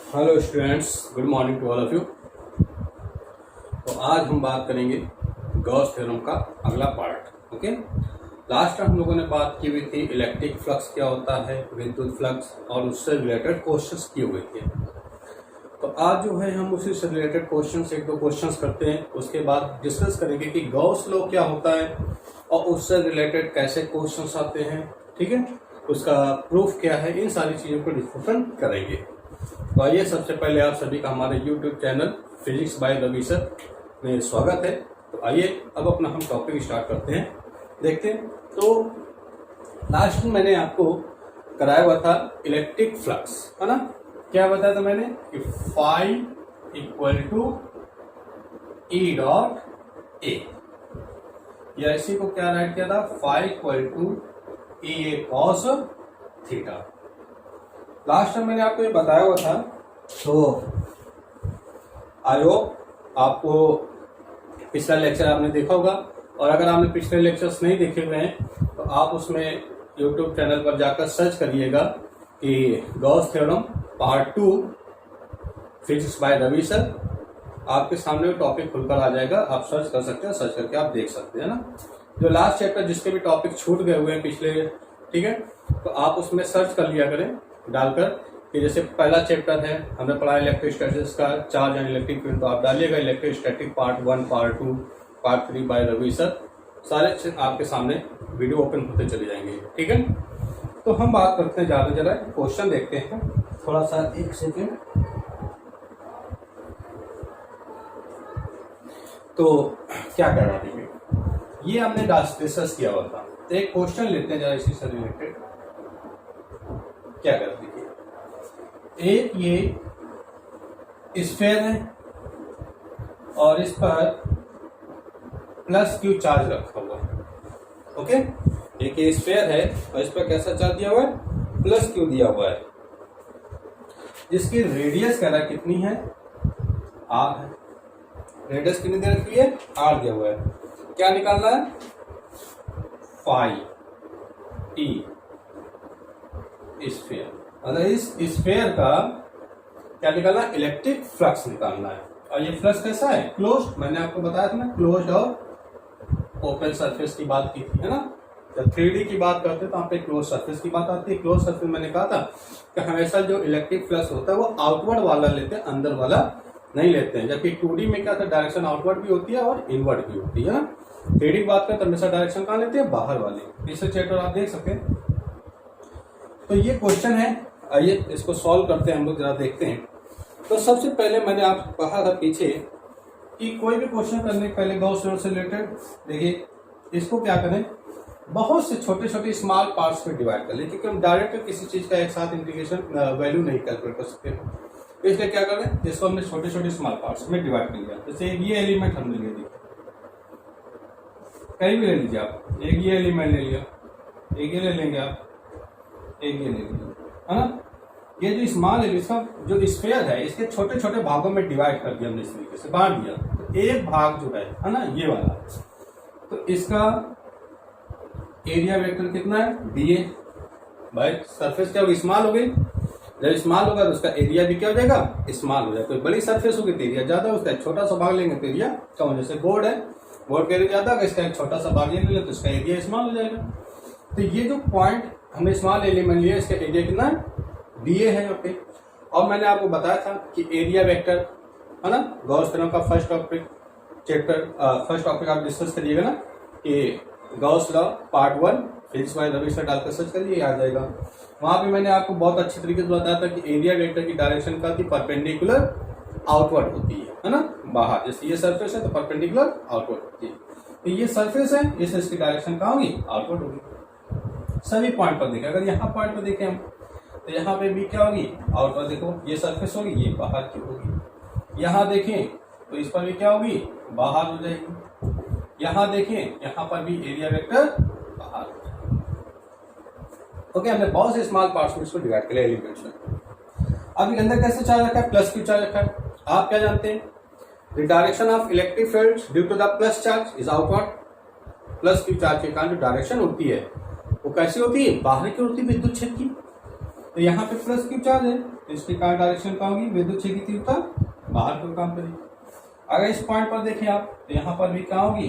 Hello students, good morning to all of you. तो आज हम बात करेंगे गॉस थ्योरम का अगला पार्ट। ओके, लास्ट टाइम हम लोगों ने बात की हुई थी इलेक्ट्रिक फ्लक्स क्या होता है, विद्युत फ्लक्स, और उससे रिलेटेड क्वेश्चंस किए हुए थे। तो आज जो है हम उसी से रिलेटेड क्वेश्चंस एक दो क्वेश्चंस करते हैं, उसके बाद डिस्कस करेंगे कि गॉस लॉ क्या होता है और उससे रिलेटेड कैसे क्वेश्चंस आते हैं। ठीक है, उसका प्रूफ क्या है, इन सारी चीज़ों को डिस्कशन करेंगे। तो आइए, सबसे पहले आप सभी का हमारे YouTube channel physics by Ravi sir में स्वागत है। तो आइए अब अपना हम टॉपिक स्टार्ट करते हैं, देखते हैं। तो लास्ट में मैंने आपको कराया हुआ था इलेक्ट्रिक फ्लक्स, है ना। क्या बताया था मैंने कि phi equal to E dot A, या इसी को क्या राइट किया था, phi equal to E A cos theta. Last time मैंने आपको ये बताया हुआ था, तो आई होप आपको पिछला लेक्चर आपने देखा होगा, और अगर आपने पिछले लेक्चर्स नहीं देखे हुए हैं तो आप उसमें यूट्यूब चैनल पर जाकर सर्च करिएगा कि Gauss theorem part 2 physics by Ravi sir. आपके सामने टॉपिक खुलकर आ जाएगा, आप सर्च कर सकते हैं, सर्च करके आप देख सकते हैं ना। जो लास्ट चैप्टर जिसके भी टॉपिक छूट गए हुए हैं पिछले, ठीक है, तो आप उसमें सर्च कर लिया करें डालकर कि जैसे पहला चैप्टर है, हमने पढ़ा इलेक्ट्रोस्टैटिक्स का चार्ज एंड इलेक्ट्रिक फील्ड, तो आप डालिएगा electrostatic part 1, part 2, part 3 by Ravi sir. सारे आपके सामने वीडियो ओपन होते चले जाएंगे। ठीक है, तो हम बात करते हैं ज़्यादा जरा क्वेश्चन देखते हैं, थोड़ा सा एक सेकेंड। तो क्या कह रहा है, ये हमने डिस्कस किया हुआ था। तो एक क्वेश्चन लेते हैं जरा इसी से रिलेटेड। क्या करते हैं, एक ये स्फीयर है और इस पर प्लस क्यू चार्ज रखा हुआ है। ओके, एक ये स्फीयर है और इस पर कैसा चार्ज दिया हुआ है, प्लस क्यू दिया हुआ है, जिसकी रेडियस कह रहा है कितनी है, आर है। रेडियस कितनी दे रखी है, आर दिया हुआ है। क्या निकालना है, फाई टी स्फीयर, मतलब इस स्फीयर का क्या निकालना, इलेक्ट्रिक फ्लक्स निकालना है। और ये फ्लक्स कैसा है, क्लोज्ड। मैंने आपको बताया था ना, क्लोज्ड और ओपन सरफेस की बात की थी, है ना। जब 3D की बात करते हैं तो यहाँ पे क्लोज सरफेस की बात आती है। क्लोज सरफेस मैंने कहा था कि हमेशा जो इलेक्ट्रिक फ्लक्स होता है वो आउटवर्ड वाला लेते हैं, अंदर वाला नहीं लेते हैं। जबकि 2D में क्या था, डायरेक्शन आउटवर्ड भी होती है और इनवर्ड भी होती है ना। 3D की बात करें तो हमेशा डायरेक्शन कहाँ लेते हैं, बाहर वाले। इसे चैप्टर आप देख सकते हैं। तो ये क्वेश्चन है, आइए इसको सॉल्व करते हैं हम लोग, जरा देखते हैं। तो सबसे पहले मैंने आपको कहा था पीछे कि कोई भी क्वेश्चन करने के पहले गॉस थ्योरम से रिलेटेड, देखिए इसको क्या करें, बहुत से छोटे छोटे स्मॉल पार्ट्स में डिवाइड कर लें, क्योंकि हम डायरेक्ट किसी चीज का एक साथ इंटीग्रेशन वैल्यू नहीं कैलकुलेट कर सकते हैं। इसलिए क्या करें, इसको हमने छोटे छोटे स्मॉल पार्ट्स में डिवाइड कर लिया। जैसे ये एलिमेंट हमने ले लिया, कहीं भी ले लीजिए आप, एक ये एलिमेंट ले लिया, एक ये ले लेंगे आप, एक ये ले लीजिए, है ना। ये जो स्मॉल है, इसका जो स्फीयर है, इसके छोटे छोटे भागों में डिवाइड कर दिया हमने, इस तरीके से बांट दिया। तो एक भाग जो है ना, ये वाला, तो इसका एरिया वेक्टर कितना है, डीए। भाई सरफेस क्या होगी, स्मॉल हो गई। जब स्मॉल होगा तो उसका एरिया भी क्या हो जाएगा, स्मॉल हो जाएगा। कोई बड़ी सरफेस होगी तो एरिया ज्यादा, उसका एक छोटा सा भाग लेंगे तो एरिया कम। जैसे बोर्ड है, बोर्ड का एरिया ज्यादा होगा, इसका एक छोटा सा भाग ले लेंगे तो इसका एरिया स्मॉल हो जाएगा। तो ये जो पॉइंट हमने स्मॉल एलिमेंट लिया, इसका एरिया कितना है, डीए है यहाँ पे। और मैंने आपको बताया था कि एरिया वेक्टर, है ना, गॉस थ्योरम का first topic chapter, first topic आप डिस्कस करिएगा ना, कि Gauss law part 1 physics by Ravi sir डालकर सर्च करिए, आ जाएगा। वहां पे मैंने आपको बहुत अच्छी तरीके से बताया था कि एरिया वेक्टर की डायरेक्शन का थी परपेंडिकुलर आउटवर्ड होती है ना, बाहर। जैसे ये सरफेस है तो परपेंडिकुलर आउटवर्ड होती है, तो ये सरफेस है, इसकी डायरेक्शन कहाँ होगी, आउटवर्ड होगी। सभी पॉइंट पर देखें, अगर यहाँ पॉइंट पर देखें हम, तो यहाँ पे भी क्या होगी, आउटवर्ड। देखो ये सरफेस होगी, ये बाहर की होगी। यहाँ देखें तो इस पर भी क्या होगी, बाहर हो जाएगी। यहाँ देखें, यहाँ पर भी एरिया वेक्टर बाहर हो जाएगा। ओके, हमने बहुत से स्मॉल पार्ट्स में इसको डिवाइड कर लिया एलिमेंट्स में। अब ये अंदर कैसे चार्ज रखा है, प्लस क्यू चार्ज रखा है। आप क्या जानते हैं, the direction of electric field due to the plus charge is outward. Plus Q charge के कारण जो डायरेक्शन होती है वो कैसी होती है, बाहर की होती है, विद्युत क्षेत्र की। तो यहाँ पे प्लस क्यू चार्ज है, इसकी क्या डायरेक्शन क्या होगी, विद्युत क्षेत्र की तीव्रता बाहर की ओर काम करेगी। अगर इस पॉइंट पर देखें आप तो यहाँ पर भी क्या होगी,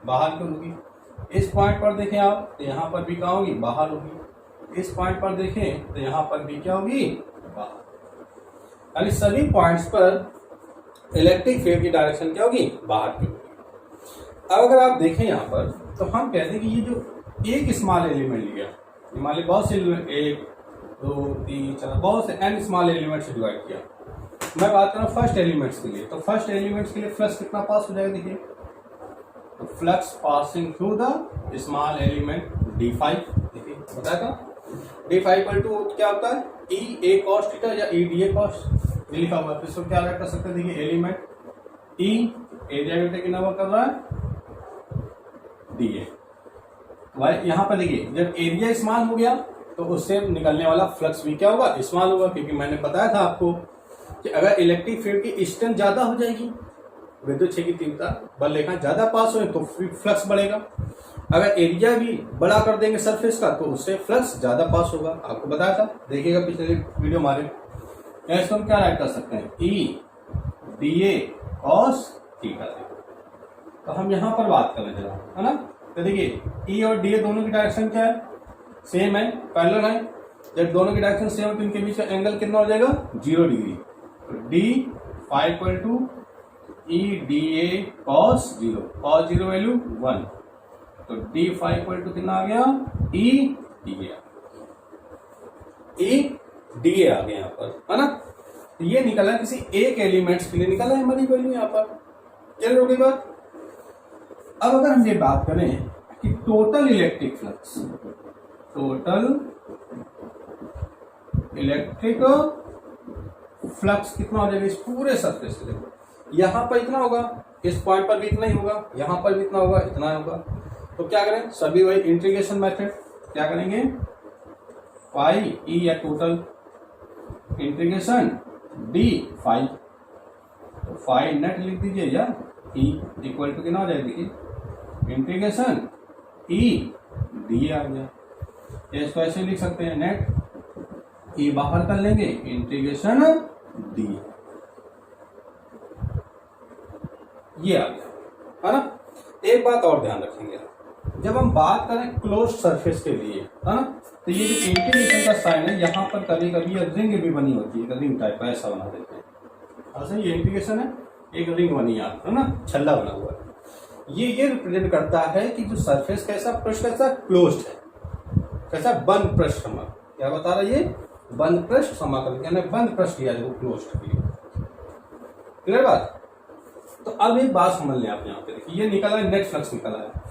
बाहर की ओर होगी। इस पॉइंट पर देखें आप तो यहाँ पर भी क्या होगी, बाहर होगी। इस पॉइंट पर देखें तो यहाँ पर भी क्या होगी, बाहर। यानी सभी पॉइंट्स पर इलेक्ट्रिक फील्ड की डायरेक्शन क्या होगी, बाहर की होगी। अब अगर आप देखें यहाँ पर तो हम कहते हैं कि ये जो एक स्मॉल एलिमेंट लिया, मान लीजिए बहुत से 1 2 3 4 बहुत से n स्मॉल एलिमेंट से डिवाइड किया। मैं बात कर रहा हूँ फर्स्ट एलिमेंट्स के लिए, तो फर्स्ट एलिमेंट्स के लिए फ्लक्स कितना पास हो जाएगा, देखिए तो flux passing through the small element d5, देखिए बताया था d5 पर टू क्या होता है, e a cos थीटा या e da cos लिखा हुआ है। तो इसको क्या कर सकते हैं, देखिए एलिमेंट e एरिया वेक्टर कितना वर्क कर रहा है, da। भाई यहाँ पर देखिए जब एरिया स्मॉल हो गया तो उससे निकलने वाला फ्लक्स भी क्या होगा, स्मॉल होगा, क्योंकि मैंने बताया था आपको कि अगर इलेक्ट्रिक फील्ड की स्ट्रेंथ ज्यादा हो जाएगी, विद्युत क्षेत्र की तीव्रता बल रेखा ज्यादा पास हो तो फ्लक्स बढ़ेगा। अगर एरिया भी बड़ा कर देंगे सरफेस का तो उससे फ्लक्स ज्यादा पास होगा, आपको बताया था, देखिएगा पिछले वीडियो हमारे। इसको हम क्या राइट कर सकते हैं, E D A cos theta. तो हम यहाँ पर बात कर रहे हैं ना, तो देखिए ई और डी ए दोनों की डायरेक्शन क्या है, सेम है, पैरेलल है। जब दोनों की डायरेक्शन सेम है तो इनके बीच का एंगल कितना हो जाएगा, 0 डिग्री। तो D 5 E D A cos 0, cos 0 value 1, तो डी 5 कितना आ गया, ई डी ए, ई डी ए आ गया यहाँ पर, है ना। तो ये निकला किसी एक एलिमेंट्स के लिए निकला है हमारी वैल्यू यहाँ पर, क्लियर हो गई बात। अब अगर हम ये बात करें कि total electric flux, total electric flux कितना हो जाएगा इस पूरे सरफेस के लिए, यहां पर इतना होगा, इस पॉइंट पर भी इतना ही होगा, यहां पर भी इतना होगा, इतना होगा। तो क्या करें, सभी वही इंटीग्रेशन मेथड, क्या करेंगे, पाई ई या टोटल इंटीग्रेशन डी 5, तो 5 नेट लिख दीजिए या ई इक्वल टू कितना हो जाएगा, देखिए इंटीग्रेशन ई डी आ गया। इसको ऐसे लिख सकते हैं, नेट ई बाहर कर लेंगे, इंटीग्रेशन डी, ये आ गया, है ना। एक बात और ध्यान रखेंगे, जब हम बात करें क्लोज सरफेस के लिए, है ना, तो ये जो इंटीग्रेशन का साइन है यहाँ पर कभी कभी रिंग भी बनी होती है, रिंग टाइप का ऐसा बना देते हैं, ऐसा ये इंटीग्रेशन है, एक रिंग बनी है ना, छल्ला बना हुआ है। ये रिप्रेजेंट करता है कि जो सरफेस कैसा, पृष्ठ कैसा क्लोज्ड है, कैसा बंद पृष्ठ समाकल, क्या बता रहा है ये, बंद पृष्ठ समाकल, यानी बंद पृष्ठ लिया जो क्लोज्ड है, क्लियर बात। तो अब एक बात समझ लें आप, यहाँ पे देखिए ये निकला है, नेट फ्लक्स निकला है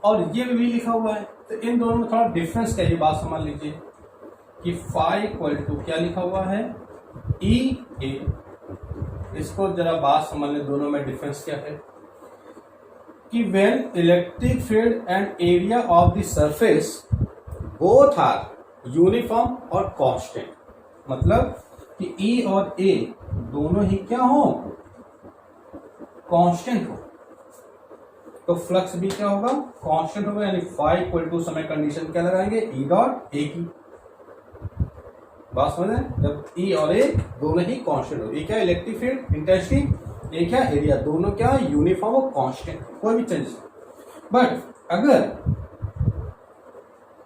और ये भी लिखा हुआ है, तो इन दोनों में थोड़ा डिफरेंस क्या है, ये बात समझ लीजिए कि फाई इक्वल टू क्या लिखा हुआ है, ई ए। इसको जरा बात समझ लें, दोनों में डिफरेंस क्या है कि when electric field and area of the surface both are uniform और कांस्टेंट, मतलब कि ई और ए दोनों ही क्या हो, कांस्टेंट हो, तो फ्लक्स भी क्या होगा, कांस्टेंट होगा। यानी फाई इक्वल टू समय कंडीशन क्या लगाएंगे, ई डॉट ए की, बात समझ रहे हैं, जब ई और ए दोनों ही कांस्टेंट हो, ये क्या इलेक्ट्रिक फील्ड इंटेंसिटी, ये क्या एरिया, दोनों क्या यूनिफॉर्म और कांस्टेंट, कोई भी चेंज। बट अगर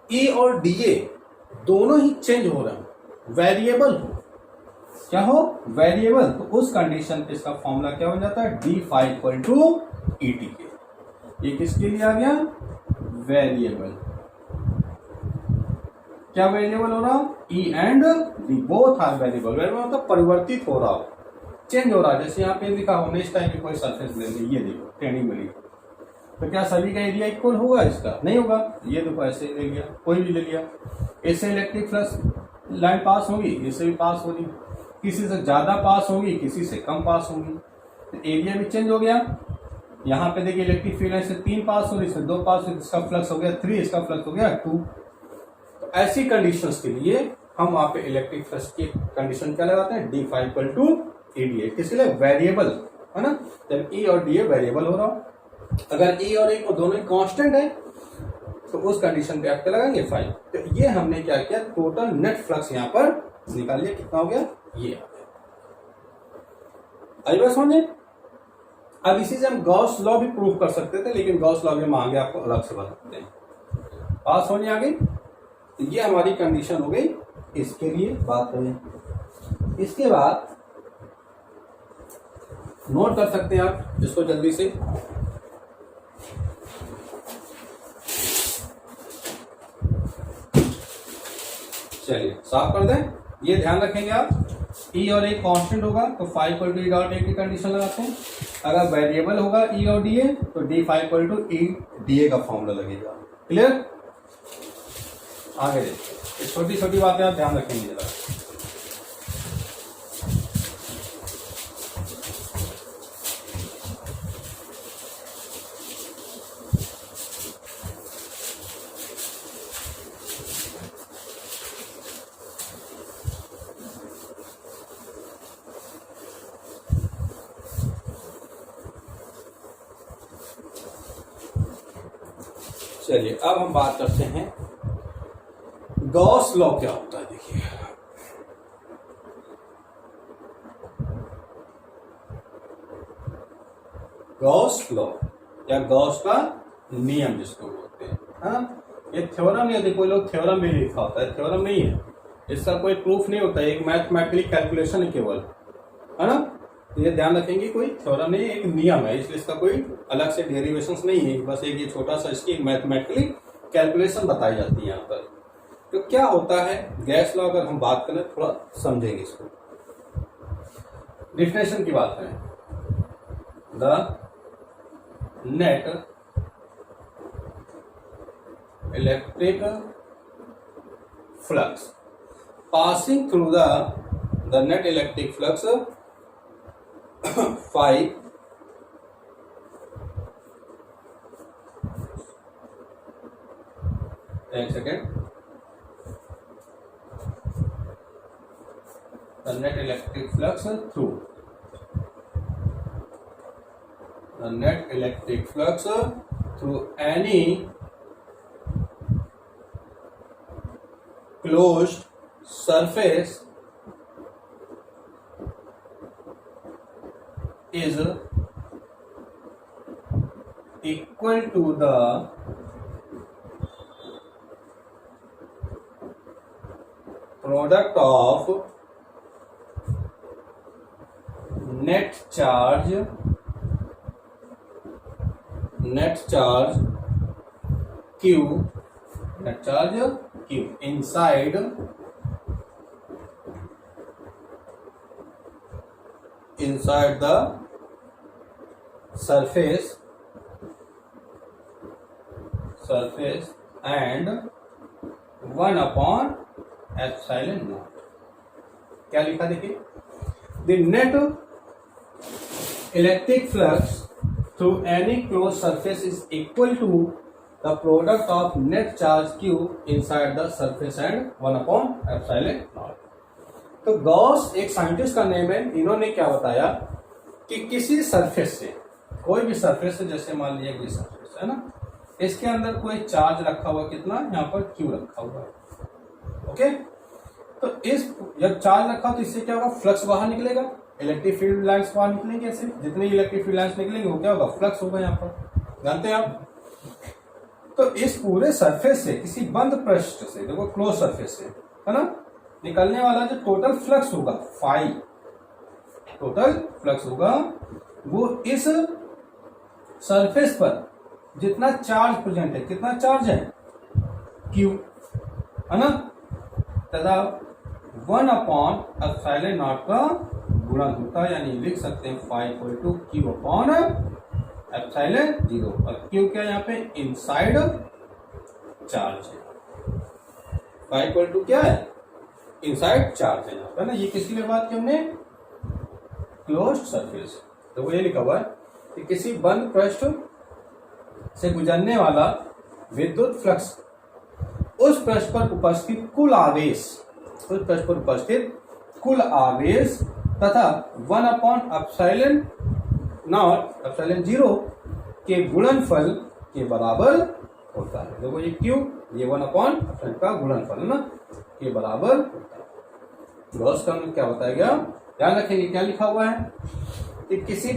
ई और डी ए दोनों ही चेंज हो रहे हैं, वेरिएबल हो, क्या हो, वेरिएबल, तो उस कंडीशन पे इसका फॉर्मूला क्या हो जाता है, D phi equal to E T के। ये किसके लिए आ गया, वेरिएबल, क्या वेरिएबल हो रहा, E and D both are variable. Variable मतलब परिवर्तित हो रहा हो, चेंज हो रहा है। जैसे यहाँ पे लिखा हो, नेक्स्ट टाइम कोई सरफेस ले ली, ये देखो टेढ़ी मिली, तो क्या सभी का एरिया इक्वल होगा, इसका नहीं होगा। ये देखो ऐसे ले लिया, कोई भी ले लिया, इससे इलेक्ट्रिक फ्लक्स लाइन पास होगी, इससे भी पास होगी, किसी से ज्यादा पास होगी, किसी से कम पास होगी, तो एरिया भी चेंज हो गया। यहाँ पे देखिए इलेक्ट्रिक फील्ड से 3 पास हो रही, इससे 2 पास हो, इसका फ्लक्स हो गया 3, इसका फ्लक्स हो गया 2। तो ऐसी कंडीशंस के लिए हम वहां पे इलेक्ट्रिक फ्लक्स की कंडीशन क्या लगाते हैं, D phi equal to E D A, किसके लिए, वेरिएबल, है ना। जब ई और डी ए वेरिएबल हो रहा हो, अगर ई और ए को दोनों ही कांस्टेंट है तो उस कंडीशन पे आपके लगाएंगे 5। तो ये हमने क्या किया, टोटल नेट फ्लक्स यहाँ पर निकाल लिया। कितना हो गया, ये आ गया। आई बात समझे। अब इसी से हम गॉस लॉ भी प्रूव कर सकते थे, लेकिन गॉस लॉ में आगे आपको अलग से बताते हैं। बात समझ आ गई। तो ये हमारी कंडीशन हो गई इसके लिए। बात करें इसके बाद, नोट कर सकते हैं आप इसको जल्दी से। चलिए साफ कर दें। ये ध्यान रखेंगे आप, ई और ए कांस्टेंट होगा तो 5 = E डॉट ए की कंडीशन लगाते हैं। अगर वेरिएबल होगा ई और डी ए तो D5 = E DA का फॉर्मूला लगेगा। क्लियर। आगे देखिए, छोटी छोटी बातें आप ध्यान रखेंगे जरा। चलिए अब हम बात करते हैं गॉस लॉ क्या होता है। देखिए गॉस लॉ या गॉस का नियम जिसको बोलते हैं, हाँ। ये थ्योरम, या देखो लोग थ्योरम भी लिखा होता है, थ्योरम नहीं है, इसका कोई प्रूफ नहीं होता है, एक मैथमेटिकली कैलकुलेशन है केवल, है ना। ये ध्यान रखेंगे, कोई थ्योरम नहीं, एक नियम है, इसलिए इसका कोई अलग से डेरिवेशंस नहीं है, बस एक ये छोटा सा इसकी मैथमेटिकली कैलकुलेशन बताई जाती है यहाँ पर। तो क्या होता है गैस लॉ, अगर हम बात करें थोड़ा समझेंगे इसको। डिफिनेशन की बात करें, the net electric flux passing through the net electric flux 5 एक second, the net electric flux through the net electric flux through any closed surface is equal to the product of net charge Q inside the surface and 1/epsilon0। क्या लिखा देखिए, the net electric flux through any closed surface is equal to the product of net charge Q inside the surface and 1/epsilon0। तो Gauss एक scientist का name है, इन्होंने क्या बताया कि किसी सरफेस से, कोई भी सरफेस से, जैसे मान लीजिए कोई सरफेस है ना, इसके अंदर कोई चार्ज रखा हुआ, कितना यहाँ पर Q रखा हुआ है, ओके। तो इस जब चार्ज रखा तो इससे क्या होगा, फ्लक्स बाहर निकलेगा, इलेक्ट्रिक फील्ड लाइन्स बाहर निकलेंगे, ऐसे जितने इलेक्ट्रिक फील्ड लाइन्स निकलेंगे वो क्या होगा, फ्लक्स होगा यहाँ पर, जानते हैं आप। तो इस पूरे सरफेस से, किसी बंद पृष्ठ से, देखो क्लोज सरफेस से, है ना, निकलने वाला जो टोटल फ्लक्स होगा, फाई टोटल फ्लक्स होगा, वो इस सरफेस पर जितना चार्ज प्रेजेंट है, कितना चार्ज है, Q, है ना, तथा 1/epsilon0 का गुणन होता है, यानी लिख सकते हैं 5 = Q/epsilon0। और Q क्या यहाँ पे, इनसाइड चार्ज है, 5 क्या है, इनसाइड चार्ज है यहाँ पे ना। ये किसके लिए बात की हमने, क्लोज्ड सरफेस। तो वो ये लिखा हुआ है कि किसी बंद पृष्ठ से गुजरने वाला विद्युत फ्लक्स उस पृष्ठ पर उपस्थित कुल आवेश, उस पृष्ठ पर उपस्थित कुल आवेश तथा 1/epsilon0 के गुणनफल के बराबर होता है। देखो ये Q, ये 1/ε का गुणनफल है ना, के बराबर होता है। गॉस का क्या बताया गया, ध्यान रखेंगे क्या लिखा हुआ है कि किसी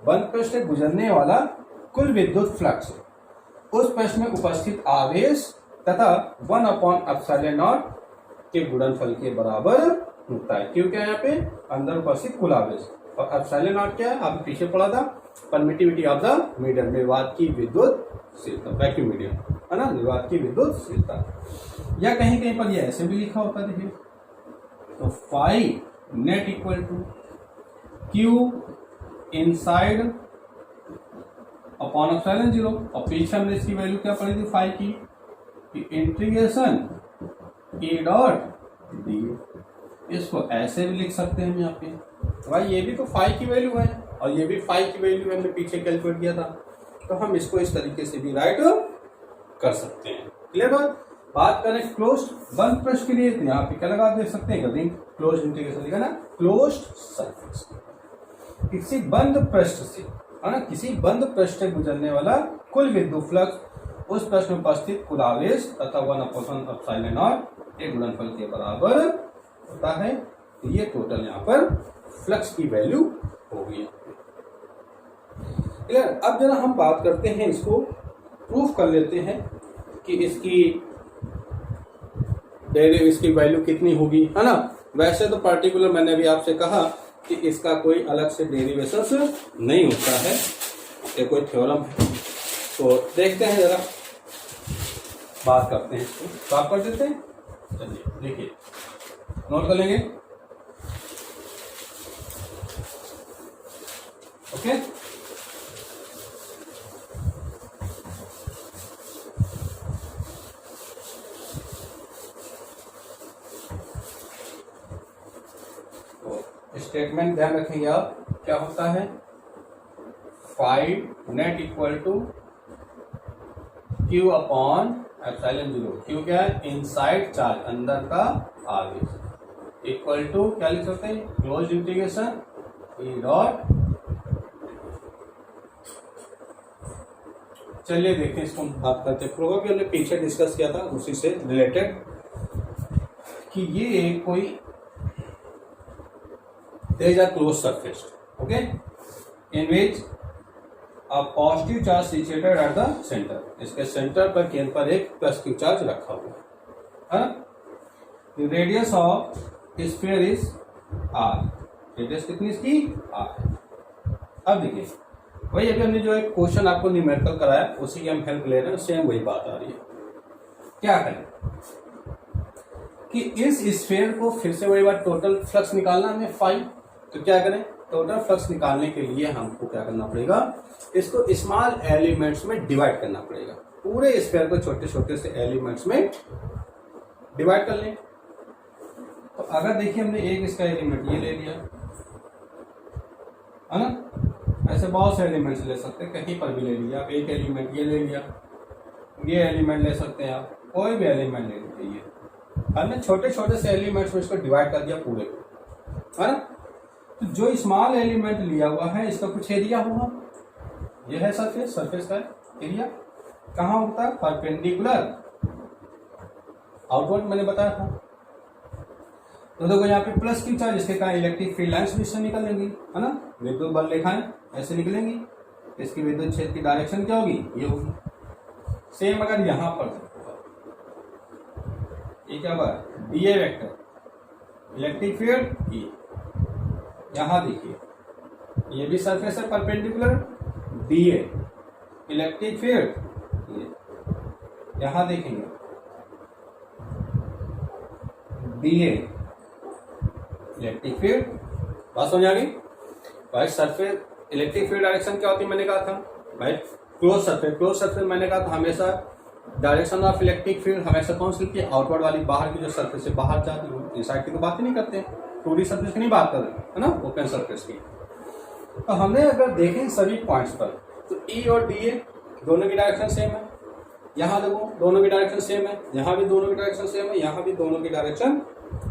बंद पृष्ठ से गुजरने वाला कुल विद्युत फ्लक्स उस पृष्ठ में उपस्थित आवेश तथा 1/ε0 के गुणनफल के बराबर होता है। क्यों क्या है यहाँ पे अंदर उपस्थित कुल आवेश, और ε0 क्या है आपने पीछे पढ़ा था, परमिटिविटी ऑफ द मीडियम, निर्वात की विद्युतशीलता, वैक्यूम मीडियम है ना, निर्वात की विद्युतशीलता। या कहीं कहीं पर ये ऐसे भी लिखा होता है, देखिए तो phi net equal to Q inside upon ε0, और पीछे हमने इसकी वैल्यू क्या पढ़ी थी फाई की, इंटीग्रेशन E डॉट डी। इसको ऐसे भी लिख सकते हैं हम यहाँ पे, तो भाई ये भी तो फाई की वैल्यू है और ये भी फाई की वैल्यू हमने पीछे कैलकुलेट किया था, तो हम इसको इस तरीके से भी राइट कर सकते हैं। क्लियर बात करें क्लोज्ड बंद पृष्ठ के लिए, तो यहाँ पे क्या लगा देख सकते हैं, क्लोज्ड इंटीग्रेशन लिखा ना, क्लोज्ड सरफेस, किसी बंद पृष्ठ से है ना, किसी बंद पृष्ठ से गुजरने वाला कुल विद्युत फ्लक्स उस पृष्ठ में उपस्थित कुल आवेश तथा 1/ε0 के गुणनफल के बराबर होता है। तो ये टोटल यहाँ पर फ्लक्स की वैल्यू होगी। क्लियर। अब जरा हम बात करते हैं, इसको प्रूफ कर लेते हैं कि इसकी वैल्यू कितनी होगी, है ना। वैसे तो पार्टिकुलर मैंने अभी आपसे कहा कि इसका कोई अलग से डेरिवेशन नहीं होता है, ये कोई थ्योरम है। तो देखते हैं जरा, बात करते हैं, इसको साफ कर देते हैं। चलिए देखिए, नोट कर लेंगे। ओके, स्टेटमेंट ध्यान रखेंगे आप, क्या होता है, phi net equal to Q upon ε0। Q क्या है, इनसाइड चार्ज, अंदर का आवेश, इक्वल टू क्या लिख सकते हैं, क्लोज इंटीग्रेशन E डॉट। चलिए देखते हैं, इसको हम बात करते हैं। प्रोबेबली हमने पीछे डिस्कस किया था उसी से रिलेटेड कि ये कोई there is a closed surface, okay, in which a positive charge situated at the center। इसके सेंटर पर केंद्र पर एक प्लस क्यू चार्ज रखा हुआ है। The radius of sphere is r, radius कितनी इसकी r है। अब देखिए वही अभी हमने जो एक क्वेश्चन आपको न्यूमेरिकल कराया उसी की हम हेल्प ले रहे हैं, सेम वही बात आ रही है। क्या करें कि इस स्फीयर को फिर से वही बात, टोटल फ्लक्स निकालना हमें फाई, तो क्या करें, टोटल फ्लक्स निकालने के लिए हमको क्या करना पड़ेगा, इसको स्मॉल एलिमेंट्स में डिवाइड करना पड़ेगा। पूरे स्फीयर को छोटे छोटे से एलिमेंट्स में डिवाइड कर लें। तो अगर देखिए हमने एक इसका एलिमेंट ये ले लिया है ना, ऐसे बहुत से एलिमेंट्स ले सकते हैं, कहीं पर भी ले लिया आप, एक एलिमेंट ये ले लिया, ये एलिमेंट ले सकते हैं आप, कोई भी एलिमेंट ले लीजिए। हमने छोटे छोटे से एलिमेंट्स में इसको डिवाइड कर दिया पूरे को, है ना। तो जो स्मॉल एलिमेंट लिया हुआ है इसका कुछ एरिया होगा, यह है सरफेस, सरफेस का एरिया कहाँ होता है, परपेंडिकुलर आउटवर्ड, मैंने बताया था। तो देखो यहाँ पे प्लस क्यू चार्ज, इसके कारण इलेक्ट्रिक फील्ड लाइन्स भी इससे निकलेंगी, है ना, विद्युत बल रेखाएं ऐसे निकलेंगी, इसकी विद्युत क्षेत्र की डायरेक्शन क्या होगी, ये होगी। सेम अगर यहाँ पर ये क्या हुआ, DA vector, electric field E, यहां देखिए ये भी सरफेस है परपेंडिकुलर, डीए इलेक्ट्रिक फील्ड ये, यहां देखेंगे डीए इलेक्ट्रिक फील्ड। बात समझ आ गई भाई। सरफेस इलेक्ट्रिक फील्ड डायरेक्शन क्या होती है, मैंने कहा था भाई, क्लोज सरफेस, क्लोज सरफेस मैंने कहा था हमेशा डायरेक्शन ऑफ इलेक्ट्रिक फील्ड हमेशा कौन सी होती है, आउटवर्ड वाली, बाहर की जो सरफेस से बाहर जाती है, इनसाइड की तो बात ही नहीं करते हैं, 2D सरफेस की नहीं बात कर रहे है ना, ओपन सरफेस की। तो हमने अगर देखें सभी पॉइंट्स पर, तो ई और डी ए दोनों की डायरेक्शन सेम है, यहाँ देखो दोनों की डायरेक्शन सेम है, यहाँ भी दोनों की डायरेक्शन सेम है, यहाँ भी दोनों की डायरेक्शन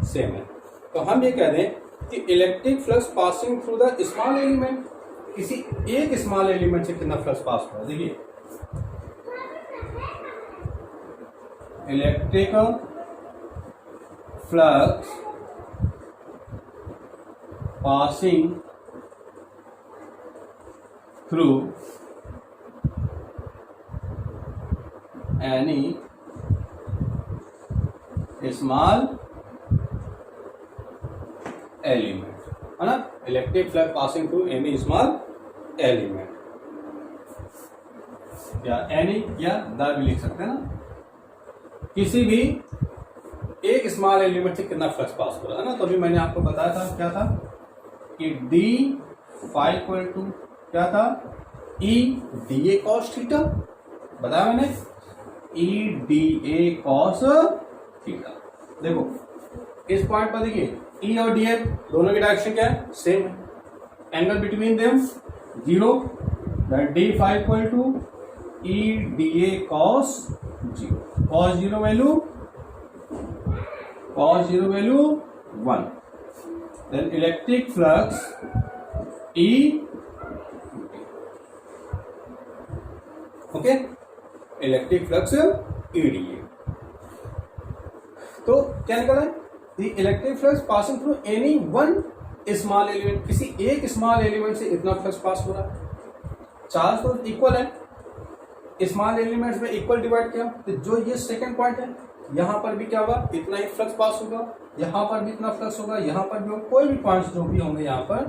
सेम है। तो हम ये कह दें कि electric flux passing through the small element, किसी एक स्मॉल एलिमेंट से कितना फ्लक्स पास हो रहा है, देखिए electric flux passing through any small element, है ना। Electric flux passing through any small element, या एनी या द भी लिख सकते हैं ना। किसी भी एक स्मॉल एलिमेंट से कितना फ्लक्स पास हो रहा है ना। तो अभी मैंने आपको बताया था क्या था कि डी फाई इक्वल टू क्या था, ई डी ए कॉस थीटा, बताया मैंने, ई डी ए कॉस थीटा। देखो इस पॉइंट पर देखिए ई और डी ए दोनों की डायरेक्शन क्या है, सेम है। Angle between them 0, that D phi equal to E D A cos 0, cos 0 value 1, then electric flux E, okay, electric flux E D A. तो क्या निकला है, the electric flux passing through any one small element, किसी एक small element से इतना flux pass हो रहा है। चार्ज तो इक्वल है, स्मॉल एलिमेंट्स में इक्वल डिवाइड किया, तो जो ये सेकंड पॉइंट है यहां पर भी क्या होगा, इतना ही फ्लक्स पास होगा, यहां पर भी इतना फ्लक्स होगा, यहां पर भी, कोई भी पॉइंट्स जो भी होंगे यहां पर,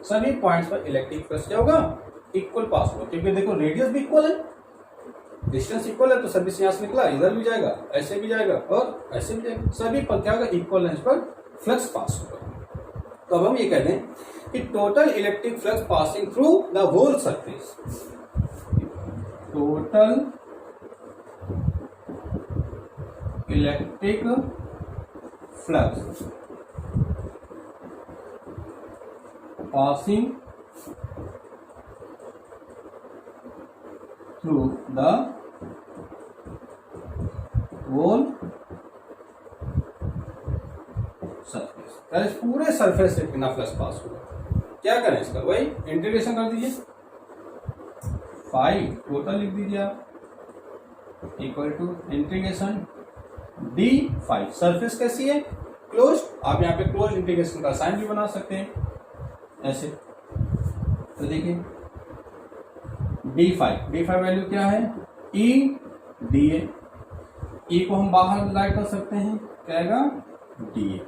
सभी पॉइंट्स पर इलेक्ट्रिक फ्लक्स क्या होगा, इक्वल पास होगा। क्योंकि देखो रेडियस भी इक्वल है, डिस्टेंस इक्वल है, तो सर्विस यहां से निकला, इधर भी जाएगा, ऐसे भी जाएगा और ऐसे भी जाएगा, सभी पर क्या होगा, इक्वल लेंथ पर फ्लक्स पास होगा। तो अब हम ये कहते हैं कि total electric flux passing through the whole surface, total electric flux passing through the whole surface, पूरे सरफेस से कितना फ्लक्स पास होगा। क्या करें इसका, वही इंटीग्रेशन कर दीजिए, फाई टोटल लिख दीजिए आप, equal to integration D phi, surface कैसी है, क्लोज, आप यहाँ पे क्लोज इंटीग्रेशन का साइन भी बना सकते हैं ऐसे। तो देखिए डी फाई वैल्यू क्या है, ई डी ए, ई को हम बाहर लाइट कर सकते हैं, क्या आएगा, डी ए,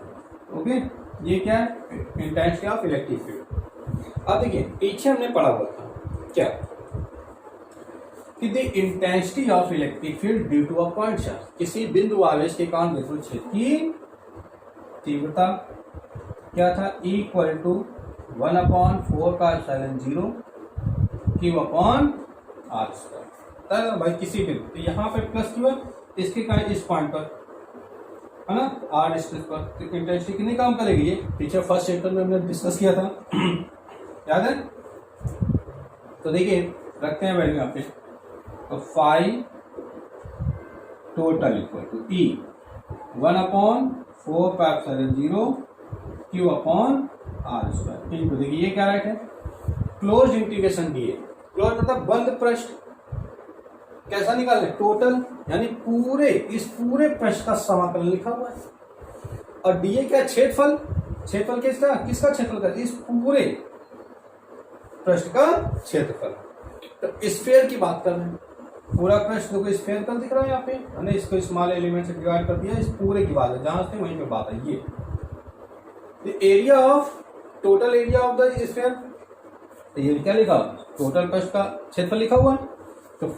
ओके। ये क्या है, इंटेंसिटी ऑफ इलेक्ट्रिक फील्ड। अब देखिए पीछे हमने पढ़ा हुआ था क्या, कि the intensity of electric field due to a point charge, किसी बिंदु आवेश के कारण विद्युत क्षेत्र की तीव्रता क्या था, E इक्वल टू 1/4 का epsilon 0 Q upon R square. भाई किसी बिंदु, तो यहाँ पे प्लस क्यू है, इसके कारण इस पॉइंट पर है ना, आर डिस्टेंस पर, तो इंटेंसिटी कितनी काम करेगी, ये पीछे फर्स्ट चैप्टर में हमने डिस्कस किया था याद है। तो देखिए रखते हैं वैल्यू यहाँ पे, तो phi total equal to E 1/4 का epsilon 0 Q upon R square. तो देखिए ये क्या राइट है, क्लोज इंटीग्रेशन दिए, क्लोज मतलब बंद पृष्ठ, कैसा निकाल रहे, टोटल यानी पूरे, इस पूरे पृष्ठ का समाकलन लिखा हुआ है, और डीए क्या, क्षेत्रफल, क्षेत्रफल किसका, क्षेत्रफल का, इस पूरे पृष्ठ का क्षेत्रफल। तो स्फीयर की बात कर रहे हैं, पूरा पृष्ठ देखो स्फीयरिकल दिख रहा है यहाँ पे, हमने इसको स्मॉल एलिमेंट से डिवाइड कर दिया, इस पूरे की बात है, जहां से वहीं पे बात है। ये area of, total area of the sphere, ये क्या लिखा, टोटल पृष्ठ का क्षेत्रफल लिखा हुआ है, तो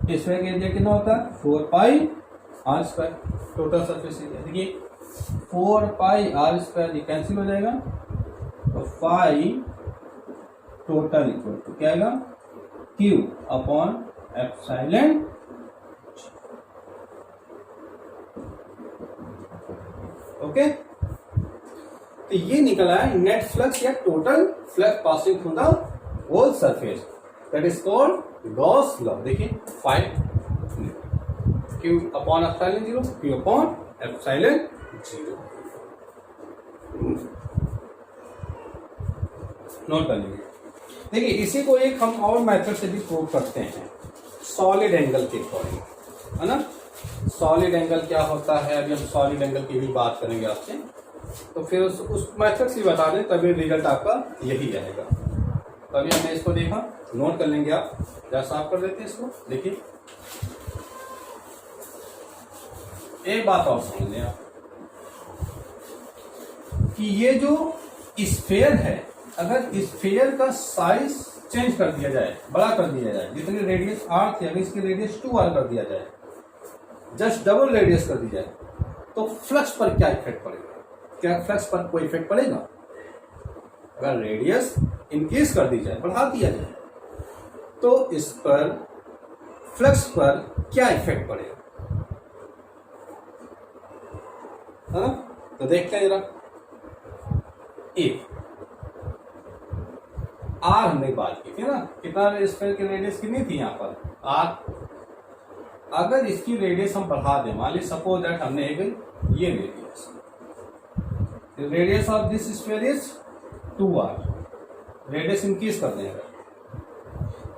स्फीयर का एरिया कितना होता है, 4 pi R square, total surface area. देखिए 4 पाई आर स्क्वायर ये कैंसिल हो जाएगा, तो फाई टोटल इक्वल टू क्या आएगा, Q अपॉन एप्सिलॉन, ओके। तो ये निकला है नेट फ्लक्स या total flux passing through the whole surface, that is called Gauss law. देखिए phi Q upon epsilon 0, Q upon epsilon 0, note कर लीजिए। देखिए इसी को एक हम और मेथड से भी प्रूव करते हैं, सॉलिड एंगल के अकॉर्डिंग, है ना। सॉलिड एंगल क्या होता है, अभी हम सॉलिड एंगल की भी बात करेंगे आपसे, तो फिर उस मेथड से बता दें तभी रिजल्ट आपका यही रहेगा। तो अभी हमने इसको देखा, नोट कर लेंगे आप, जरा साफ कर देते हैं इसको। देखिए एक बात और समझ लें आप कि ये जो स्फीयर है, अगर स्फीयर का साइज चेंज कर दिया जाए, बड़ा कर दिया जाए, जितनी रेडियस r थी अगर इसकी रेडियस 2r कर दिया जाए, जस्ट डबल रेडियस कर दी जाए, तो फ्लक्स पर क्या इफेक्ट पड़ेगा? क्या फ्लक्स पर कोई इफेक्ट पड़ेगा? अगर रेडियस इंक्रीज कर दी जाए, बढ़ा दिया जाए, तो इस पर फ्लक्स पर क्या इफेक्ट पड़ेगा? है ना? तो देखते हैं जरा। एक आर हमने बात की थी ना, कितना स्फीयर की रेडियस कितनी थी यहाँ पर? आर। अगर इसकी रेडियस हम बढ़ा दें, मान ली सपोज दैट हमने एक ये radius of this sphere is 2r, radius increase कर दें, अगर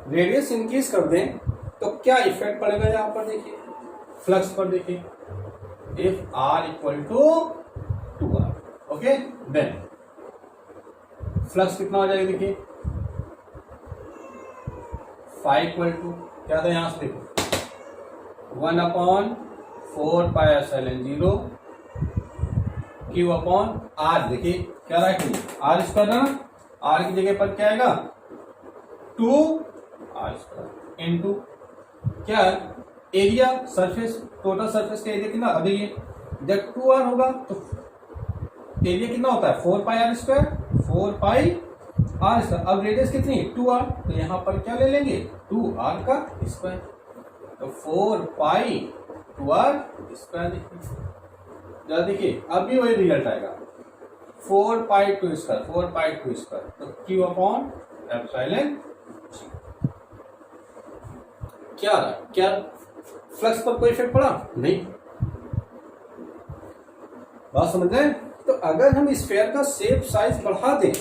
रेडियस इंक्रीज कर दें तो क्या इफेक्ट पड़ेगा यहाँ पर? देखिए फ्लक्स पर, देखिए if r equal to 2r, okay, then flux कितना हो जाएगा? देखिए 5 इक्वल टू क्या था यहां से, देखो 1/4πε0 Q/r। देखिए क्या रखेंगे, r स्क्वायर ना, r की जगह पर क्या आएगा 2r² इंटू क्या एरिया, सरफेस, टोटल सरफेस का एरिया कितना? अभी ये जब 2r होगा तो एरिया कितना होता है 4πr², 4πr²। अब रेडियस कितनी 2r, तो यहां पर क्या ले लेंगे 2r का स्क्वायर, तो 4π2r²। जरा देखिए अब भी वही रिजल्ट आएगा 4π2², 4π2², तो Q/ε। क्या रहा, क्या फ्लक्स पर कोई इफेक्ट पड़ा? नहीं। बात समझ रहे हैं? तो अगर हम स्फीयर का शेप साइज बढ़ा दें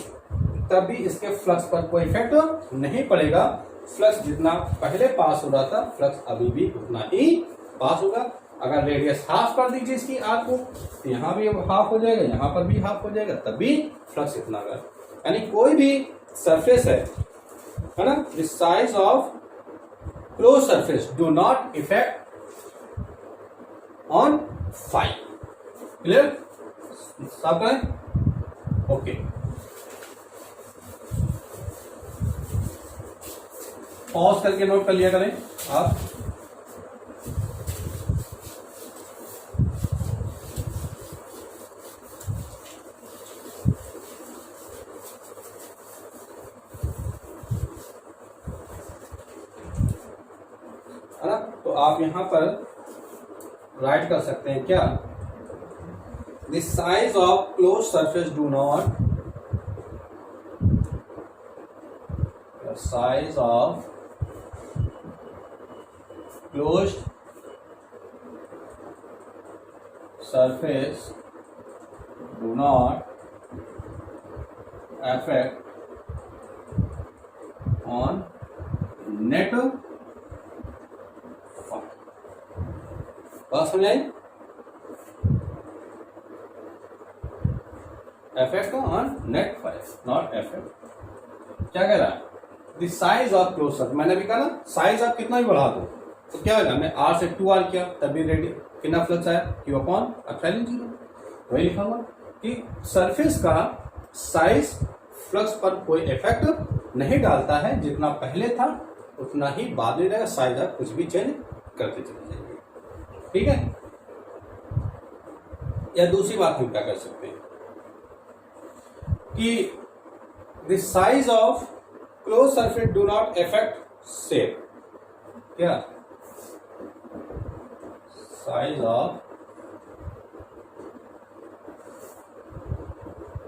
तभी इसके फ्लक्स पर कोई इफेक्ट नहीं पड़ेगा। फ्लक्स जितना पहले पास हो रहा था, फ्लक्स अभी भी उतना ही पास होगा। अगर रेडियस हाफ कर दीजिए इसकी आर को, तो यहाँ भी हाफ हो जाएगा, यहाँ पर भी हाफ हो जाएगा, तभी फ्लक्स इतना होगा। यानी कोई भी सरफेस है ना, the size of close surface do not effect on phi. Clear? सब है? ओके। पॉज करके नोट कर लिया करें आप। है ना? तो आप यहां पर राइट कर सकते हैं क्या, the size of close surface do not, the size of closed surface do not affect on net flow। बात समझ आई? effect on net flow, not effect। क्या कह रहा है? the size of closed surface, मैंने भी कहा ना, साइज आप कितना भी बढ़ा दो तो क्या होगा, मैं r से 2r किया तभी रेडियस कितना फ्लक्स आया Q/ε0। वही लिखा हुआ कि सरफेस का साइज फ्लक्स पर कोई इफेक्ट नहीं डालता है, जितना पहले था उतना ही बाद में रहेगा, साइज आप कुछ भी चेंज करते चले जाएंगे। ठीक है? या दूसरी बात हम क्या कर सकते हैं कि the size of close surface do not affect shape. क्या size of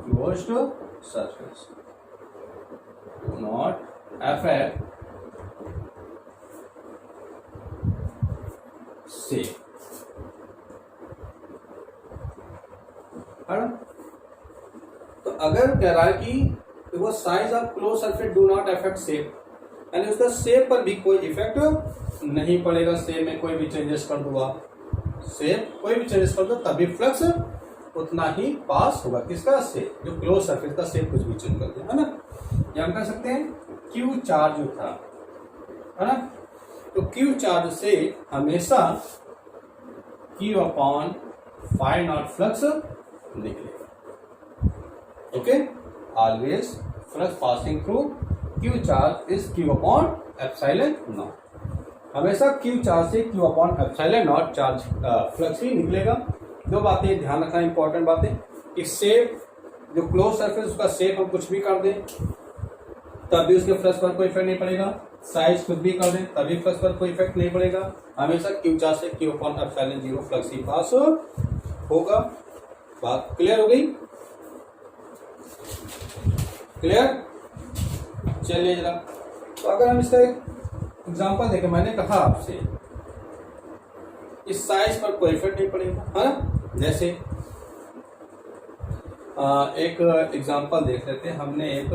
closed surface do not affect shape। तो अगर कह रहा है कि वो size of close surface do not affect shape, यानी उसका शेप पर भी कोई इफेक्ट नहीं पड़ेगा, शेप में कोई भी चेंजेस कर दूंगा शेप कोई भी चेंजेस कर दो तभी फ्लक्स उतना ही पास होगा। किसका? से जो क्लोज सरफेस का शेप कुछ भी चेंज कर दे, है ना। या हम कह सकते हैं क्यू चार्ज जो था, है ना, तो क्यू चार्ज से हमेशा Q upon phi naught flux निकलेगा। Okay, always flux passing through Q charge is Q upon epsilon not. हमेशा क्यू चार्ज से Q upon epsilon naught charge flux ही निकलेगा। दो बातें ध्यान रखना, इंपॉर्टेंट बातें, कि शेप जो क्लोज सरफेस उसका शेप हम कुछ भी कर दें तभी उसके फ्लक्स पर कोई इफेक्ट नहीं पड़ेगा। साइज कुछ भी कर दें तभी फ्लक्स पर कोई इफेक्ट नहीं पड़ेगा। हमेशा क्यू चार्ज से Q upon epsilon zero flux ही पास होगा। बात क्लियर हो गई? क्लियर? चलिए जरा, तो अगर हम इसका एक एग्जांपल देखें, मैंने कहा आपसे इस साइज पर कोई इफेक्ट नहीं पड़ेगा, है ना। जैसे एक एग्जांपल देख लेते हैं। हमने एक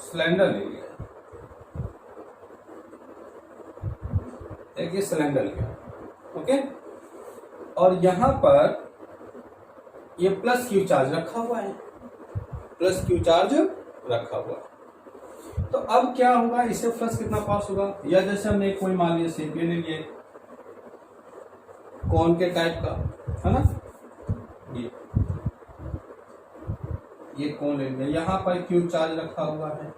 सिलेंडर ले लिया, एक ये सिलेंडर लिया, ओके, और यहां पर ये प्लस क्यू चार्ज रखा हुआ है, प्लस क्यू चार्ज रखा हुआ है। तो अब क्या होगा, इससे फ्लक्स कितना पास होगा? या जैसे हमने कोई मान लिया शेप ले लिए कौन के टाइप का, है ना, ये कौन ले लिया, यहां पर क्यू चार्ज रखा हुआ है,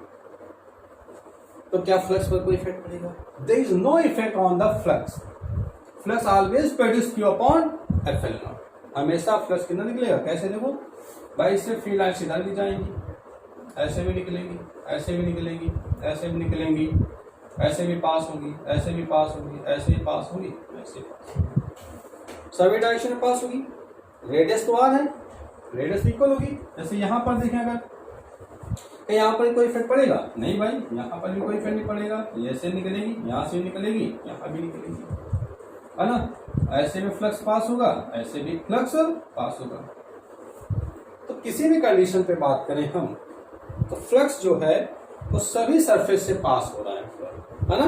तो क्या फ्लक्स पर कोई इफेक्ट पड़ेगा? There is no effect on the flux. Flux always produce Q upon epsilon not. हमेशा फ्लक्स कितना निकलेगा? कैसे? देखो भाई, इससे फील्ड लाइन्स इधर भी जाएंगी, ऐसे भी निकलेंगी, ऐसे भी निकलेंगी, ऐसे भी निकलेंगी, ऐसे भी पास होगी, ऐसे भी पास होगी, ऐसे भी पास होगी, ऐसे पास होगी, सभी डायरेक्शन में पास होगी। रेडियस तो आर है, रेडियस इक्वल होगी। जैसे यहां पर देखें, अगर यहाँ पर कोई इफेक्ट पड़ेगा? नहीं भाई, यहाँ पर भी कोई इफेक्ट नहीं पड़ेगा। ये ऐसे निकलेगी, यहाँ से निकलेगी, यहाँ भी निकलेगी, है ना। ऐसे भी फ्लक्स पास होगा, ऐसे भी फ्लक्स पास होगा। तो किसी भी कंडीशन पे बात करें हम, तो फ्लक्स जो है वो सभी सरफेस से पास हो रहा है ना।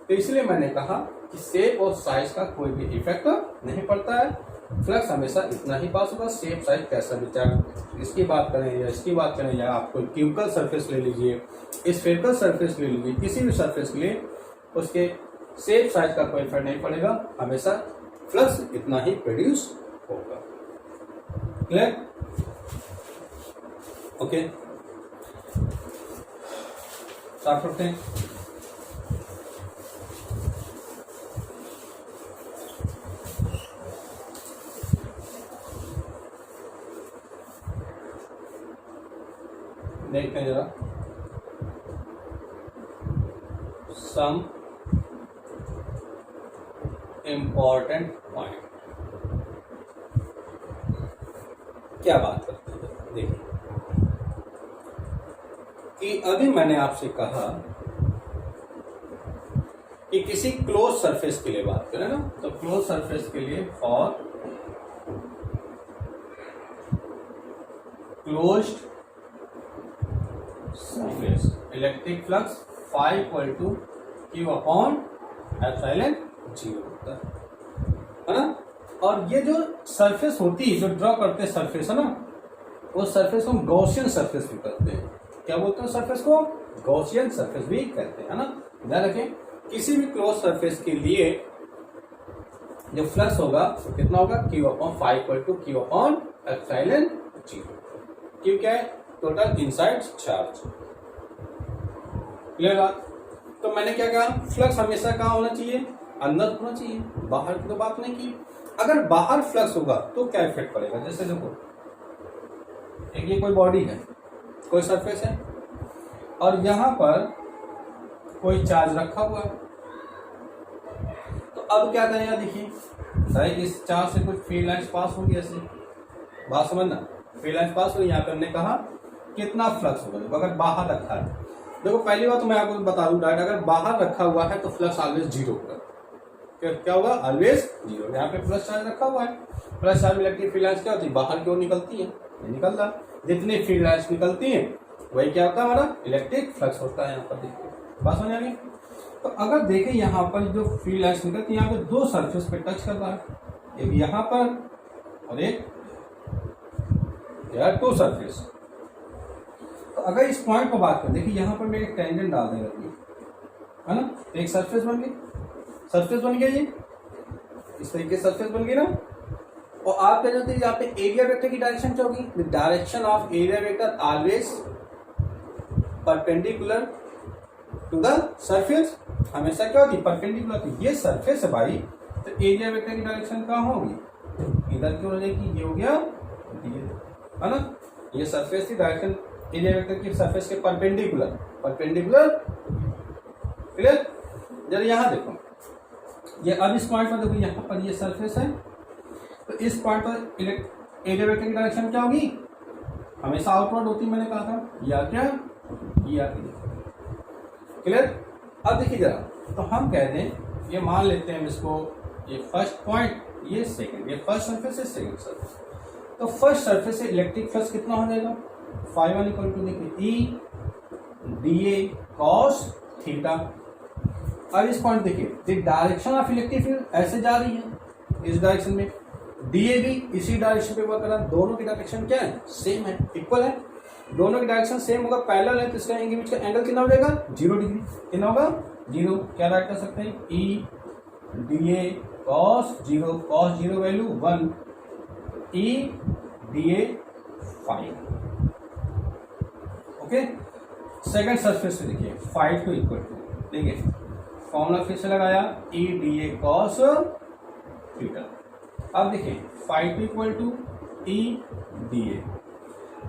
तो इसलिए मैंने कहा कि शेप और साइज का कोई भी इफेक्ट नहीं पड़ता है, फ्लक्स हमेशा इतना ही पास होगा। शेप साइज कैसा भी, चाहे इसकी बात करें या इसकी बात करें, या आप कोई क्यूबिकल सरफेस ले लीजिए, स्फेरिकल सरफेस ले लीजिए, किसी भी सरफेस के लिए उसके शेप साइज का कोई इफेक्ट नहीं पड़ेगा। हमेशा फ्लक्स इतना ही प्रोड्यूस होगा। क्लियर? ओके, स्टार्ट करते हैं। देखते हैं जरा सम इम्पॉर्टेंट पॉइंट। क्या बात करते हैं? देखिए कि अभी मैंने आपसे कहा कि किसी क्लोज सरफेस के लिए बात करें ना, तो क्लोज सरफेस के लिए for closed surface electric flux phi equal to Q upon epsilon zero होता है ना। और ये जो सरफेस होती है, जो ड्रॉ करते हैं सरफेस, है ना, वो सरफेस को हम गॉसियन सरफेस भी कहते हैं। क्या बोलते हैं सरफेस को? गॉसियन सरफेस भी कहते हैं, है ना। ध्यान रखें, किसी भी क्लोज सरफेस के लिए जो फ्लक्स होगा वो कितना होगा? Q upon phi equal to Q upon epsilon zero. Q क्या है? Total inside charge. क्लियर बात? तो मैंने क्या कहा, फ्लक्स हमेशा कहाँ होना चाहिए? अंदर होना चाहिए, बाहर की तो बात नहीं की। अगर बाहर फ्लक्स होगा तो क्या इफेक्ट पड़ेगा? जैसे देखो, एक ये कोई बॉडी है, कोई सरफेस है, और यहां पर कोई चार्ज रखा हुआ है। तो अब क्या करेगा? देखिए भाई, इस चार्ज से कुछ फील्ड लाइंस पास होगी, ऐसे बात समझना, फील्ड लाइंस पास होगी। यहाँ पे हमने कहा कितना फ्लक्स होगा। देखो अगर बाहर रखा है, देखो पहली बात तो मैं आपको बता दूं डायरेक्ट, अगर बाहर रखा हुआ है तो फ्लक्स ऑलवेज जीरो होगा। क्या होगा? Always zero. यहाँ पे प्लस चार्ज रखा हुआ है, प्लस चार्ज में इलेक्ट्रिक फील्ड लाइंस क्या होती है? बाहर की ओर निकलती है, निकल रहा। जितनी फील्ड लाइंस निकलती हैं वही क्या होता है? हमारा इलेक्ट्रिक फ्लक्स होता है। यहाँ पर देखिए, बात समझ आ गई? तो अगर देखें यहाँ पर जो फील्ड लाइंस निकलती है, यहाँ पे दो सरफेस पे टच कर रहा है, एक यहाँ पर और एक टू सरफेस। तो अगर इस पॉइंट पर बात करें, देखिए यहाँ पर मैं एक टेंजेंट डाल देंगे, है ना, तो एक सरफेस बन गई, सरफेस बन गया ये, इस तरीके से सरफेस बन गई ना। और आप क्या जानते हैं यहाँ पे एरिया वेक्टर की डायरेक्शन क्या होगी? The direction of area vector always perpendicular to the surface, हमेशा क्या होती है? परपेंडिकुलर। तो ये सरफेस है भाई, तो एरिया वेक्टर की डायरेक्शन कहाँ होगी? इधर क्यों हो जाएगी? ये हो गया, है ना, ये सरफेस की डायरेक्शन एरिया वेक्टर की सरफेस के परपेंडिकुलर, परपेंडिकुलर, क्लियर? जरा यहाँ देखो, ये अब इस पॉइंट पर देखो, यहाँ पर ये सरफेस है, तो इस पॉइंट पर एरिया वेक्टर की डायरेक्शन क्या होगी? हमेशा आउटवर्ड होती, मैंने कहा था, या क्या, या क्लियर? अब देखिए जरा, तो हम कहते हैं, ये मान लेते हैं हम इसको, ये फर्स्ट पॉइंट, ये सेकंड, ये फर्स्ट सरफेस है, सेकंड सरफेस। तो फर्स्ट सरफेस से इलेक्ट्रिक फ्लक्स कितना हो जाएगा? φ1 इक्वल टू देखिए ई डी ए कॉस थीटा। अब इस पॉइंट देखिए, डायरेक्शन ऑफ इलेक्ट्रिक फील्ड ऐसे जा रही है इस डायरेक्शन में, डी ए भी इसी डायरेक्शन पे वर्क कर रहा है, दोनों की डायरेक्शन क्या है? सेम है, इक्वल है, दोनों की डायरेक्शन सेम होगा, पैरेलल है, तो इसका इनके बीच का एंगल कितना हो जाएगा? 0 डिग्री। कितना होगा? 0। क्या राइट कर सकते हैं? E D A cos 0, cos 0 value 1, E D A 5। Okay, second surface पे देखिए, फाइव टू इक्वल टू, देखिए फॉर्मूला फिर से लगाया, E D A cos theta. अब देखिए five two equal to E D A.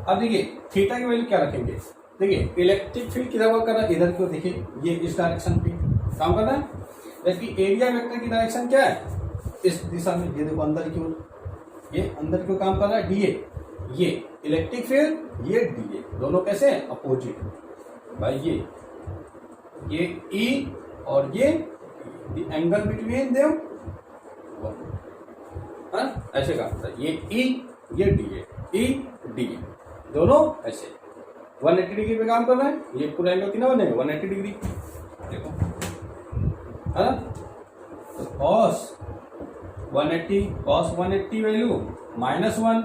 अब देखिए थीटा की वैल्यू क्या रखेंगे? देखिए इलेक्ट्रिक फील्ड किधर वर्क कर रहा है? इधर क्यों? देखिए ये इस डायरेक्शन पे काम कर रहा है, जबकि एरिया वेक्टर की डायरेक्शन क्या है? इस दिशा में, ये देखो अंदर की ओर, ये अंदर क्यों काम कर रहा है? डी ए, ये इलेक्ट्रिक फील्ड, ये डी ए, दोनों कैसे हैं? अपोजिट भाई, ये ई और ये द एंगल बिटवीन देम ऐसे काम करता है, ये ई, ये डी ए, ई डी ए, दोनों ऐसे 180 डिग्री पे काम कर रहे हैं। ये पूरा एंगल कितना बनेगा? 180 डिग्री। देखो, है ना, तो cos 180, cos 180 वैल्यू -1,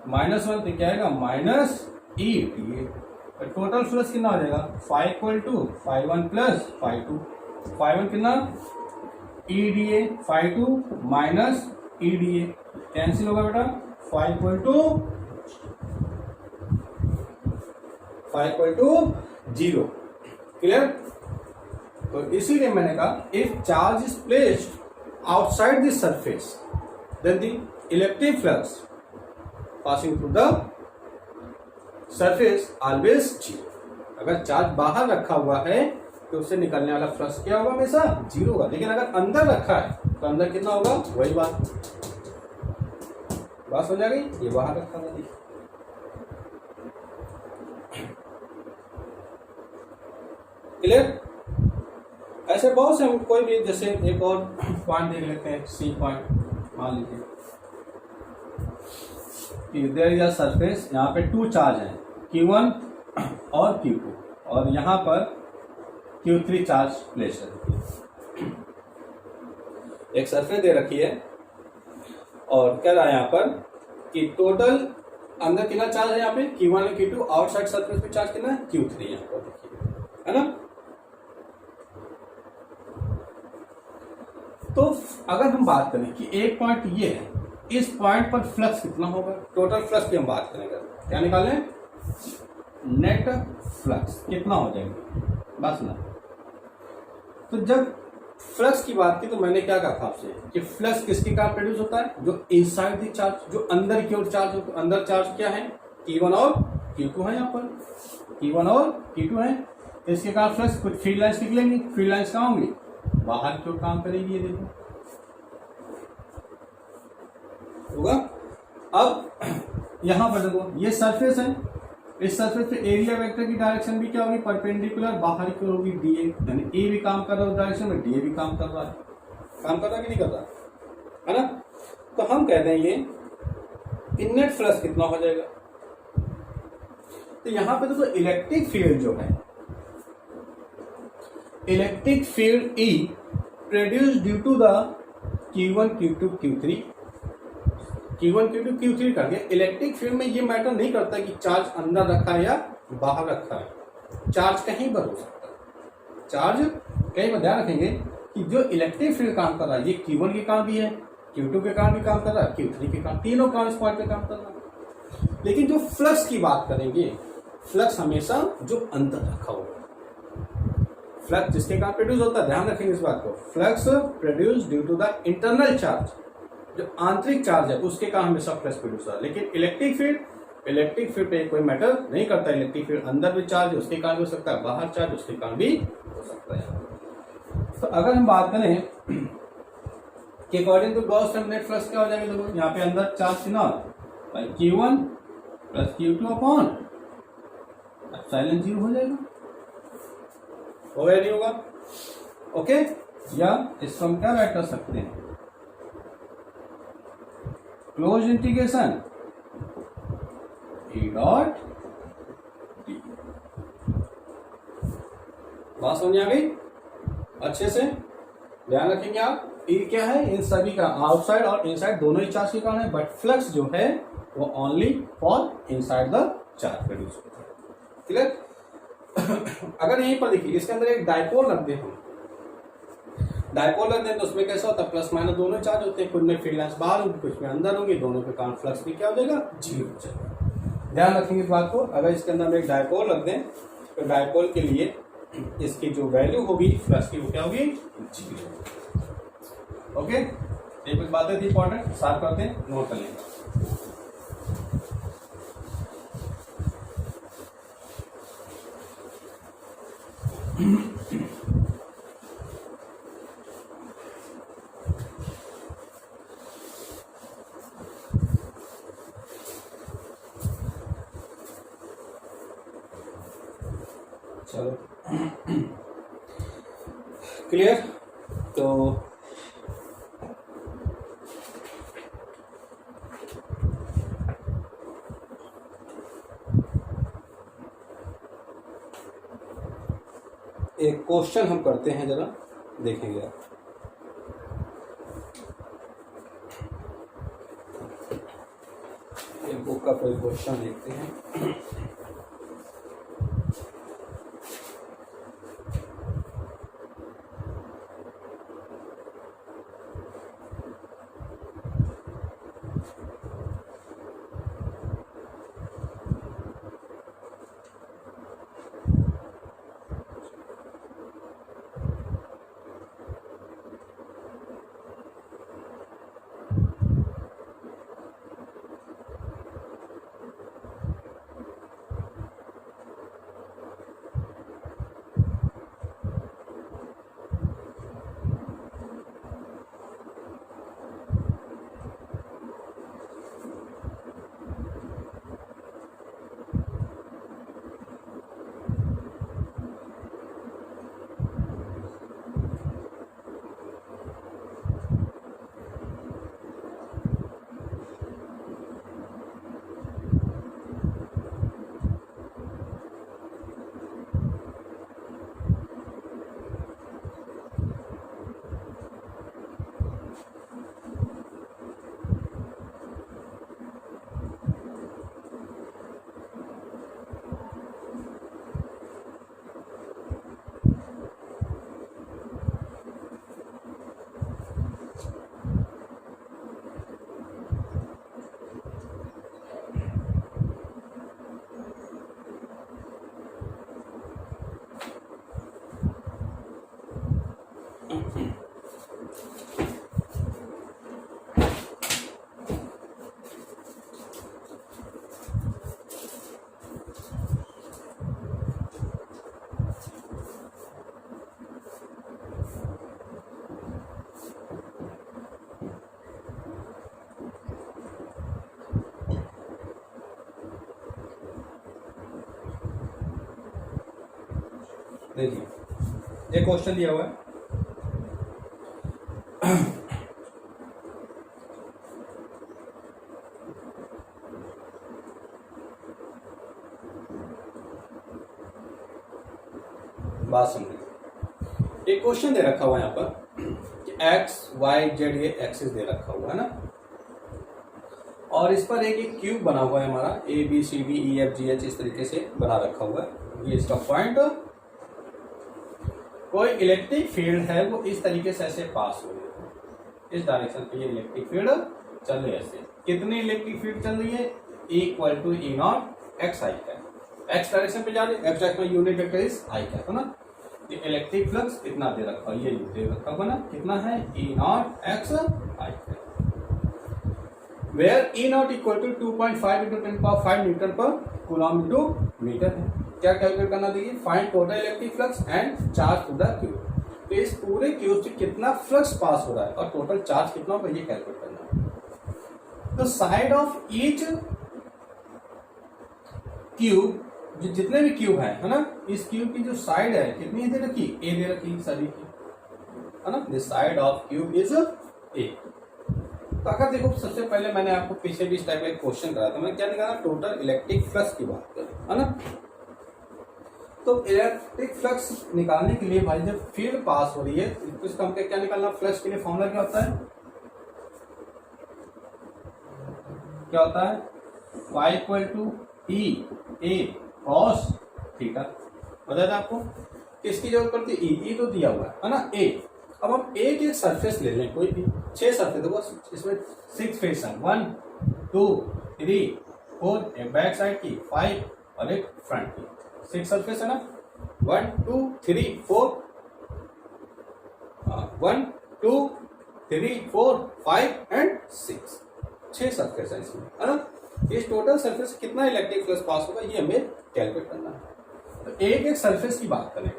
-1 तो क्या आएगा? माइनस ई डी ए। टोटल फ्लक्स कितना हो जाएगा? फाइव इक्वल टू φ1 प्लस φ2, φ1 कितना? E D A, φ2 minus E D A, cancel होगा बेटा, फाइव इक्वल टू 0। क्लियर? तो इसीलिए मैंने कहा, if charge is placed outside this surface then the electric flux passing through the surface always 0। अगर charge बाहर रखा हुआ है तो उससे निकलने वाला फ्लक्स क्या होगा? हमेशा 0 होगा। लेकिन अगर अंदर रखा है तो अंदर कितना होगा? वही बात समझ आ गई? ये बाहर रखा था, देखिए क्लियर? ऐसे बहुत से, हम कोई भी, जैसे एक और पॉइंट देख लेते हैं, सी पॉइंट मान लीजिए कि देयर इज अ सरफेस, यहाँ पे 2 चार्ज हैं, Q1 और Q2, और यहाँ पर Q3 चार्ज प्लेस है। एक सरफेस दे रखी है और क्या रहा है यहाँ पर कि टोटल अंदर कितना चार्ज है? यहाँ पे Q1 और Q2, आउटसाइड सरफेस पे चार्ज कितना है? Q3 यहाँ पर देखिए, है ना। तो अगर हम बात करें कि एक पॉइंट ये है, इस पॉइंट पर फ्लक्स कितना होगा? टोटल फ्लक्स की हम बात करेंगे, क्या निकालें? नेट फ्लक्स कितना हो जाएगा, बस ना। तो जब फ्लक्स की बात की तो मैंने क्या कहा था आपसे कि फ्लक्स किसके कारण प्रोड्यूस होता है? जो इनसाइड द चार्ज, जो अंदर की ओर चार्ज हो। अंदर चार्ज क्या है? Q1 और Q2 है, यहाँ पर Q1 और Q2 है, तो इसके कारण फ्लक्स कुछ फील्ड लाइन्स निकलेंगी। फील्ड लाइन्स कहाँ होंगी? बाहर की ओर काम करेगी, ये देखो होगा। अब यहां पर देखो, ये सरफेस है, इस सरफेस पे एरिया वेक्टर की डायरेक्शन भी क्या होगी? परपेंडिकुलर, बाहर की ओर होगी डी ए, यानी ए भी काम कर रहा है उस डायरेक्शन में, डी ए भी काम कर रहा है। काम कर रहा है कि नहीं कर रहा है ना? तो हम कहते हैं ये इननेट फ्लक्स कितना हो जाएगा? तो यहां पे देखो इलेक्ट्रिक फील्ड जो है, electric field E produce due to the Q1 Q2 Q3 Q1 Q2 Q3 करके इलेक्ट्रिक फील्ड में ये मैटर नहीं करता कि चार्ज अंदर रखा है या बाहर रखा है, चार्ज कहीं पर हो सकता है। चार्ज कहीं पर ध्यान रखेंगे कि जो इलेक्ट्रिक फील्ड काम कर रहा है ये Q1 के कारण भी है, Q2 के कारण भी काम कर रहा है, Q3 के कारण, तीनों कारण इस पॉइंट पे काम कर रहा है। लेकिन जो फ्लक्स की बात करेंगे, फ्लक्स हमेशा जो अंदर रखा होगा, फ्लक्स जिसके कारण प्रोड्यूस होता है, ध्यान रखेंगे इस बात को, flux produce due to the internal charge, जो आंतरिक चार्ज है उसके कारण हमेशा फ्लक्स प्रोड्यूस होता है। लेकिन इलेक्ट्रिक फील्ड पे कोई मैटर नहीं करता। इलेक्ट्रिक फील्ड अंदर भी चार्ज है उसके कारण भी हो सकता है, बाहर चार्ज उसके कारण भी हो सकता है। तो अगर हम बात करें कि according to Gauss net flux क्या हो जाएगा, देखो यहाँ पे अंदर चार्ज कितना होगा, Q1 plus Q2 upon epsilon 0 हो जाएगा, होगा या नहीं होगा? ओके, या इसको हम क्या राइट कर सकते हैं, close integration E dot D. बात समझ आ गई? अच्छे से ध्यान रखेंगे आप। E क्या है, इन सभी का आउटसाइड और इनसाइड दोनों ही चार्ज के कारण है, बट फ्लक्स जो है वो only for inside the charge produce होता है। क्लियर? अगर यहीं पर देखिए इसके अंदर एक डायपोल रख दें, हम डायपोल रख दें तो उसमें कैसा होता है, प्लस माइनस दोनों चार्ज होते हैं, कुछ में फील्ड लाइंस बाहर होंगी, कुछ में अंदर होंगी, दोनों के कारण फ्लक्स भी क्या हो जाएगा, 0 हो जाएगा। ध्यान रखेंगे इस बात को। अगर इसके अंदर हम एक डायपोल रख दें तो डायपोल के लिए इसकी जो वैल्यू होगी फ्लक्स की वो क्या होगी, 0। ओके, ये कुछ बातें थी इंपॉर्टेंट, साथ करते हैं, नोट कर लेंगे। चलो क्लियर? तो एक क्वेश्चन हम करते हैं, जरा देखेंगे आप। एक बुक का कोई क्वेश्चन देखते हैं। देखिए एक क्वेश्चन दिया हुआ है, बात समझिए। एक क्वेश्चन दे रखा हुआ है यहाँ पर कि एक्स वाई जेड ये एक्सिस दे रखा हुआ है ना, और इस पर एक क्यूब बना हुआ है हमारा A B C D E F G H, इस तरीके से बना रखा हुआ है। ये इसका पॉइंट, कोई इलेक्ट्रिक फील्ड है वो इस तरीके से ऐसे पास हो रही है, इस डायरेक्शन पे ये इलेक्ट्रिक फील्ड चल रही है। ऐसे कितनी इलेक्ट्रिक फील्ड चल रही है, equal to E naught X I का, एक्स डायरेक्शन पे जा रही है, एक्स डायरेक्शन में यूनिट वेक्टर इज आई का ना। ये इलेक्ट्रिक फ्लक्स कितना दे रखा है, ये दे रखा होगा ना, कितना है ई नॉट एक्स आई का, where E not equal to 2.5 into 10⁵ newton per coulomb to metre है। क्या कैलकुलेट करना देखिए, find total electric flux and charge to the cube. तो इस पूरे क्यूब से कितना फ्लक्स पास हो रहा है और टोटल चार्ज कितना होगा ये कैलकुलेट करना है। तो साइड ऑफ ईच क्यूब, जितने भी क्यूब है ना, इस क्यूब की जो साइड है कितनी दे रखी, ए दे रखी सभी की, है ना। The side of cube is a. तो अगर देखो सबसे पहले मैंने आपको पीछे भी इस टाइप का एक क्वेश्चन कराया था, मैं क्या निकाला, टोटल इलेक्ट्रिक फ्लक्स की बात करें, है ना। तो इलेक्ट्रिक फ्लक्स निकालने के लिए भाई जब फील्ड पास हो रही है तो इसका हमको क्या निकालना, फ्लक्स के लिए फॉर्मूला क्या होता है, क्या होता है, y equal to E A cos theta. पता था आपको किसकी जरूरत पड़ती है, ई तो दिया हुआ है ना, ए। अब हम ए की एक सरफेस ले लें, कोई भी 6 सरफेस, देखो इसमें 6 फेस है, 1 2 3 4, एक बैक साइड की 5 और एक फ्रंट की, 6 सरफेस है ना, 1 2 3 4, 1 2 3 4 5 एंड 6, 6 सरफेस है इसमें, है ना। इस टोटल सरफेस कितना इलेक्ट्रिक फ्लक्स पास होगा ये हमें कैलकुलेट करना है। तो एक सरफेस की बात करें,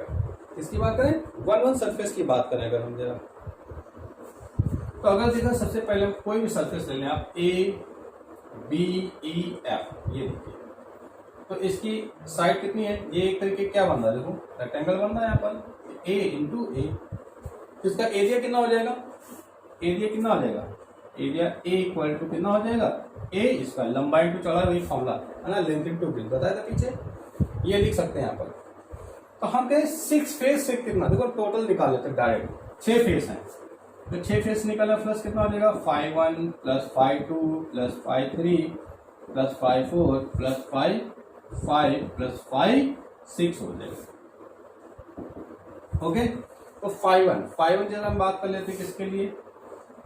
किसकी बात करें, 1 सरफेस की बात करें अगर हम जरा, तो अगर देखा सबसे पहले हम कोई भी सरफेस ले लें आप, ए बी ई एफ, ये देखिए, तो इसकी साइड कितनी है, ये एक तरीके क्या बन रहा है, देखो रेक्टेंगल बन रहा है यहाँ पर, ए इंटू ए। इसका एरिया कितना हो जाएगा, एरिया कितना हो जाएगा, एरिया ए इक्वल टू कितना हो जाएगा, ए इसका लंबाई टू चौड़ा, वही फॉर्मूला है ना, लेंथ इंटू ब्रेथ बताया था पीछे, ये लिख सकते हैं यहाँ पर। तो हम कहें 6 फेस से कितना, देखो टोटल निकाल लेते हैं डायरेक्ट, 6 फेस हैं, तो 6 फेस निकालना प्लस कितना हो जाएगा, 5 1 plus 5 2 plus 5 3 plus 5 4 plus 5 5 plus 5 6 हो जाएगा। ओके, तो 5 1 जरा हम बात कर लेते हैं किसके लिए,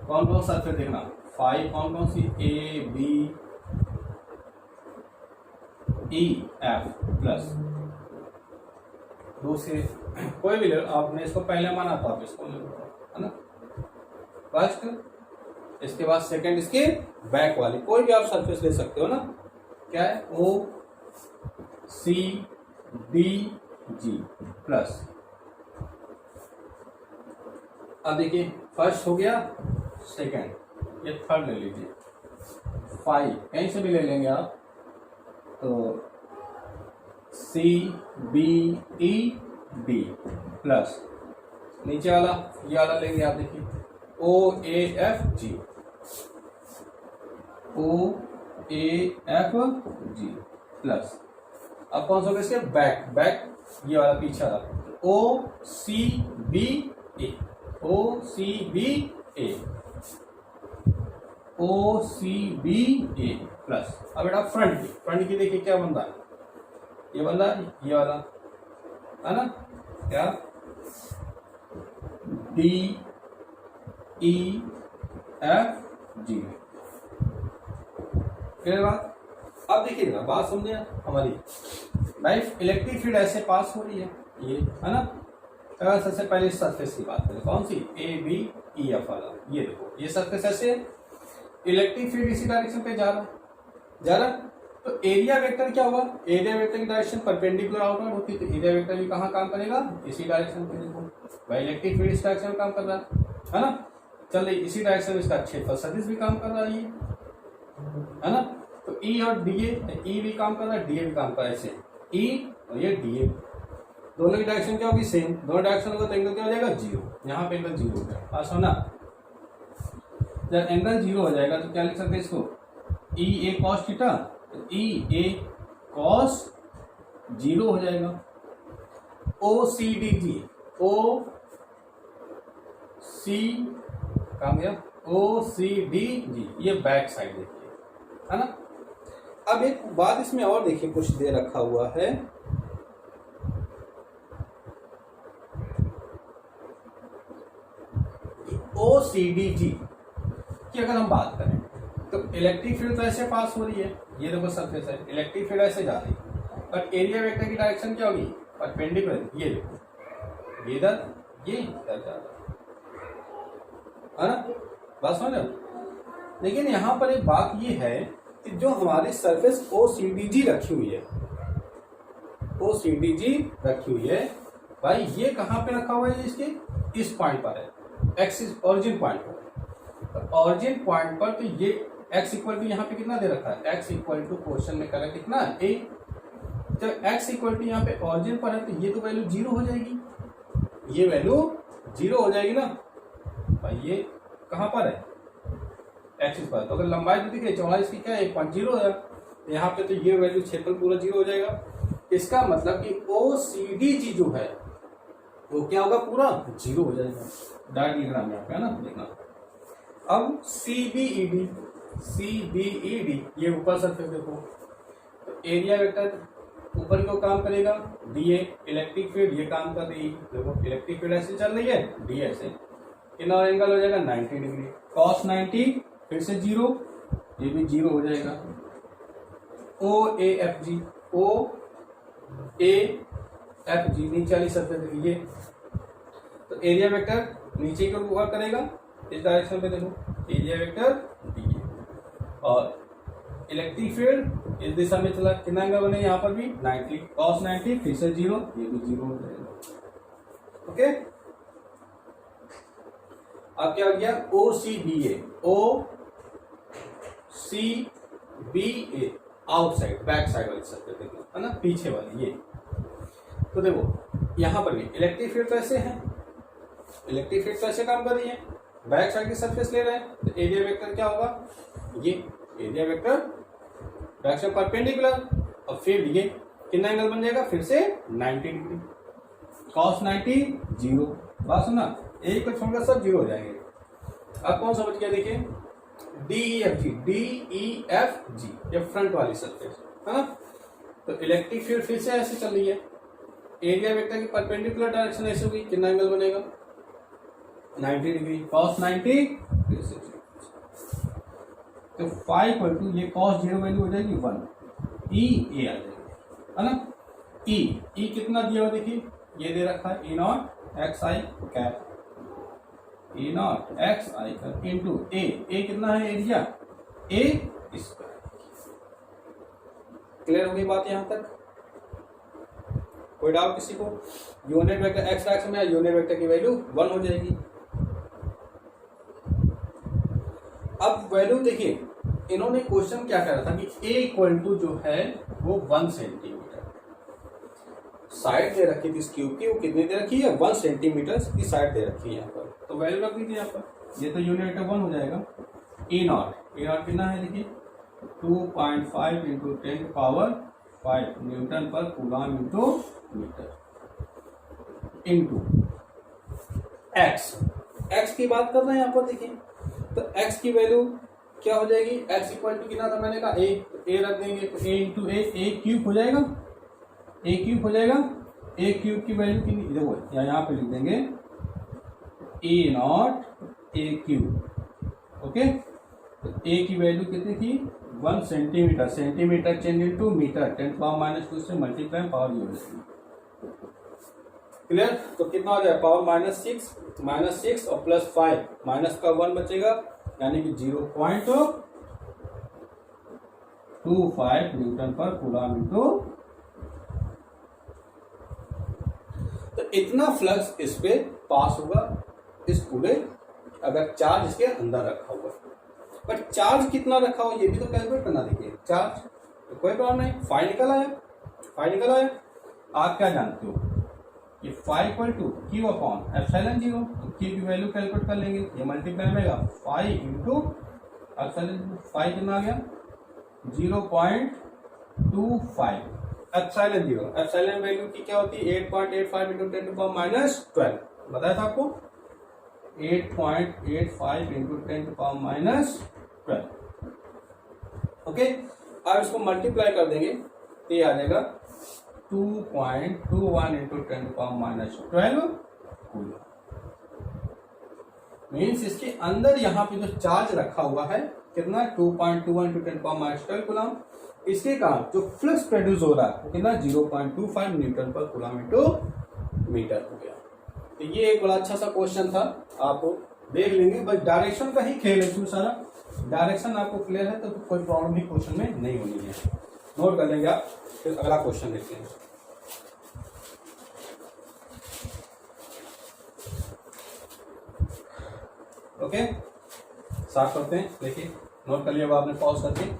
कौन कौन सा फिर देखना, 5 कौन कौन सी, A B E F plus दूसरे कोई भी ले लो, आपने इसको पहले माना तो आप इसको ले लो, है ना, फर्स्ट, इसके बाद सेकंड इसके बैक वाली, कोई भी आप सरफेस ले सकते हो ना, क्या है, ओ सी डी जी प्लस। अब देखिए फर्स्ट हो गया, सेकंड, ये थर्ड ले लीजिए, 5 कहीं से भी ले लेंगे आप, तो C B E D plus नीचे वाला ये वाला लेंगे आप, देखिए O A F G, O A F G plus, अब कौन सा होगा इसके बैक, बैक ये वाला पीछे वाला, ओ सी बी ए, ओ सी बी ए, ओ सी बी ए प्लस। अब बेटा फ्रंट की देखिए क्या बन रहा है, ये बन रहा है ये वाला, है ना, क्या, डी ई एफ जी। फिर बात, अब देखिएगा बात समझे हमारी, लाइफ इलेक्ट्रिक फील्ड ऐसे पास हो रही है, ये है ना। अगर सबसे पहले इस सरफेस की बात करें, कौन सी, ए बी ई एफ वाला, ये देखो ये सरफेस ऐसे, इलेक्ट्रिक फील्ड इसी डायरेक्शन पे जा रहा, तो एरिया वेक्टर क्या हुआ, एरिया वेक्टर की डायरेक्शन परपेंडिकुलर आउटवर्ड होती है, तो एरिया वेक्टर भी कहाँ काम करेगा, इसी डायरेक्शन पे, देखो भाई इलेक्ट्रिक फील्ड इस डायरेक्शन में काम कर रहा है ना, चल रही इसी डायरेक्शन में, इसका क्षेत्रफल सदिश भी काम कर रहा है ना। तो ई और डीए, ई भी काम कर रहा है, डीए भी काम कर रहा है, ऐसे ई और ये डीए, दोनों की डायरेक्शन क्या होगी, सेम, दोनों डायरेक्शन होगा तो एंगल क्या हो जाएगा, 0, यहाँ पे एंगल 0 हो गया, पास होना। जब एंगल 0 हो जाएगा तो क्या लिख सकते हैं इसको, ई A cos theta, E A cos 0 हो जाएगा, ओ सी डी जी, ओ सी काम गया OCDG, ये बैक साइड देखिए, है ना। अब एक बात इसमें और देखिए, कुछ दे रखा हुआ है, OCDG की अगर हम बात करें तो इलेक्ट्रिक फील्ड तो ऐसे पास हो रही है, ये देखो सरफेस है, इलेक्ट्रिक फील्ड ऐसे जा रही है, बट एरिया वेक्टर की डायरेक्शन क्या होगी, परपेंडिकुलर, ये देखो, ये इधर, ये इधर जा रहा है ना, बात समझ रहे हो। लेकिन यहाँ पर एक बात ये है कि जो हमारी सरफेस OCDG रखी हुई है, OCDG रखी हुई है भाई, ये कहाँ पे रखा हुआ है, इसके इस पॉइंट पर है, एक्सिस ओरिजिन पॉइंट पर, ओरिजिन पॉइंट पर, तो ये x इक्वल टू यहाँ पे कितना दे रखा है, x इक्वल टू क्वेश्चन में करा कितना a, जब x इक्वल टू यहाँ पे ओरिजिन पर है तो ये तो वैल्यू 0 हो जाएगी, ये वैल्यू 0 हो जाएगी ना भाई, ये कहाँ पर है, एक्सिस पर, तो अगर लंबाई तो दिखे, चौड़ाई इसकी क्या है 1.0 है, यहाँ पे तो ये वैल्यू क्षेत्रफल पूरा 0 हो जाएगा। इसका मतलब कि OCDG जो है वो क्या होगा, पूरा 0 हो जाएगा, डायरेक्ट लिख रहा हूं यहाँ पे, है ना, देखना। अब CBED ये ऊपर सरफेस देखो, तो एरिया वेक्टर ऊपर क्यों काम करेगा, DA, इलेक्ट्रिक फील्ड ये काम कर रही है, देखो इलेक्ट्रिक फील्ड ऐसे चल रही है, D ऐसे, कितना एंगल हो जाएगा 90 डिग्री, cos 90 फिर से 0, ये भी 0 हो जाएगा। OAFG, OAFG नीचे वाली सरफेस देखिए, तो एरिया वेक्टर नीचे की ओर मूव करेगा, इस डायरेक्शन पे देखो, एरिया वेक्टर DA, और इलेक्ट्रिक फील्ड इस दिशा में चला, कितना एंगल बने यहाँ पर भी 90, cos 90 फिर से 0, ये भी 0 हो जाएगा। ओके, अब क्या हो गया, OCBA, OCBA outside, back side वाली सरफेस देखो, है ना, पीछे वाली ये, तो देखो यहाँ पर भी इलेक्ट्रिक फील्ड तो ऐसे है, इलेक्ट्रिक फील्ड तो ऐसे काम कर रही है, बैक साइड की सरफेस ले रहे हैं, तो एरिया वेक्टर क्या होगा, ये एरिया वेक्टर डायरेक्शन परपेंडिकुलर, और फिर ये कितना एंगल बन जाएगा, फिर से 90 डिग्री, cos 90 0, बात सुना, एक को छोड़कर सब 0 हो जाएंगे। अब कौन समझ गया, देखिए DEFG ये फ्रंट वाली सरफेस है ना, तो इलेक्ट्रिक फील्ड फिर से ऐसे चल रही है, एरिया वेक्टर की परपेंडिकुलर डायरेक्शन ऐसे होगी, कितना एंगल बनेगा 90 डिग्री, cos 90 फिर से 0, तो 5 ये cos 0 वैल्यू हो जाएगी 1, EA आ जाएगी, है ना। E कितना दिया हुआ देखिए, ये दे रखा है E0 XI cap, E0 XI cap into A कितना है एरिया, A स्क्वायर। क्लियर हो गई बात यहाँ तक, कोई डाउट किसी को, यूनिट वेक्टर x एक्स में यूनिट वेक्टर की वैल्यू 1 हो जाएगी। अब वैल्यू देखिए, इन्होंने क्वेश्चन क्या करा था कि A इक्वल टू जो है वो 1 सेंटीमीटर, साइड दे रखी थी इस क्यूब की, वो कितनी दे रखी है 1 सेंटीमीटर की साइड दे रखी है यहाँ पर, तो वैल्यू रख दी थी यहाँ पर, ये तो यूनिट वेक्टर 1 हो जाएगा। E0 कितना है देखिए 2.5 into 10⁵ newton per coulomb into metre, into x की बात कर रहे हैं यहाँ पर देखिए, तो x की वैल्यू क्या हो जाएगी, x इक्वल टू कितना था मैंने कहा a, तो a रख देंगे, तो a इंटू a क्यूब हो जाएगा, a क्यूब हो जाएगा, a क्यूब की वैल्यू कितनी, देखो यहाँ पे लिख देंगे E0 a क्यूब, ओके, तो a की वैल्यू कितनी थी 1 centimetre, centimetre change into metre, 10⁻² से मल्टीप्लाई पावर ये हो जाएगी, क्लियर। तो कितना हो जाए पावर -6 और +5, माइनस का 1 बचेगा, यानी कि 0.25 न्यूटन पर कूलम इंटू, तो इतना फ्लक्स इस पे पास होगा, इस पूरे, अगर चार्ज इसके अंदर रखा हुआ, बट चार्ज कितना रखा हो ये भी तो कैलकुलेट करना, देखिए चार्ज तो कोई प्रॉब्लम नहीं, फाई निकल आया। आप क्या जानते हो कि phi equal to Q upon epsilon 0, तो Q की वैल्यू कैलकुलेट कर लेंगे, ये मल्टीप्लाई में आएगा फाई इंटू एप्सिलॉन, फाई कितना आ गया 0.25 एप्सिलॉन 0, एप्सिलॉन वैल्यू की क्या होती है 8.85 इंटू 10⁻12, बताया था आपको, 8.85 इंटू 10⁻⁻12। ओके, अब इसको मल्टीप्लाई कर देंगे तो ये आ जाएगा 2.21 इंटू 10⁻12 कूलम। मीन्स इसके अंदर यहाँ पे जो चार्ज रखा हुआ है कितना 2.21 इंटू 10⁻12 कूलम, इसके कारण जो फ्लक्स प्रोड्यूस हो रहा है वो कितना 0.25 Newton per coulomb into metre हो गया। तो ये एक बड़ा अच्छा सा क्वेश्चन था, आप देख लेंगे, बस डायरेक्शन का ही खेल है इसमें सारा। डायरेक्शन आपको क्लियर है तो कोई प्रॉब्लम ही क्वेश्चन में नहीं होनी है, नोट कर लेंगे आप। फिर अगला क्वेश्चन देखते हैं। ओके, साफ करते हैं, देखिए नोट कर लिया आपने पॉज करके।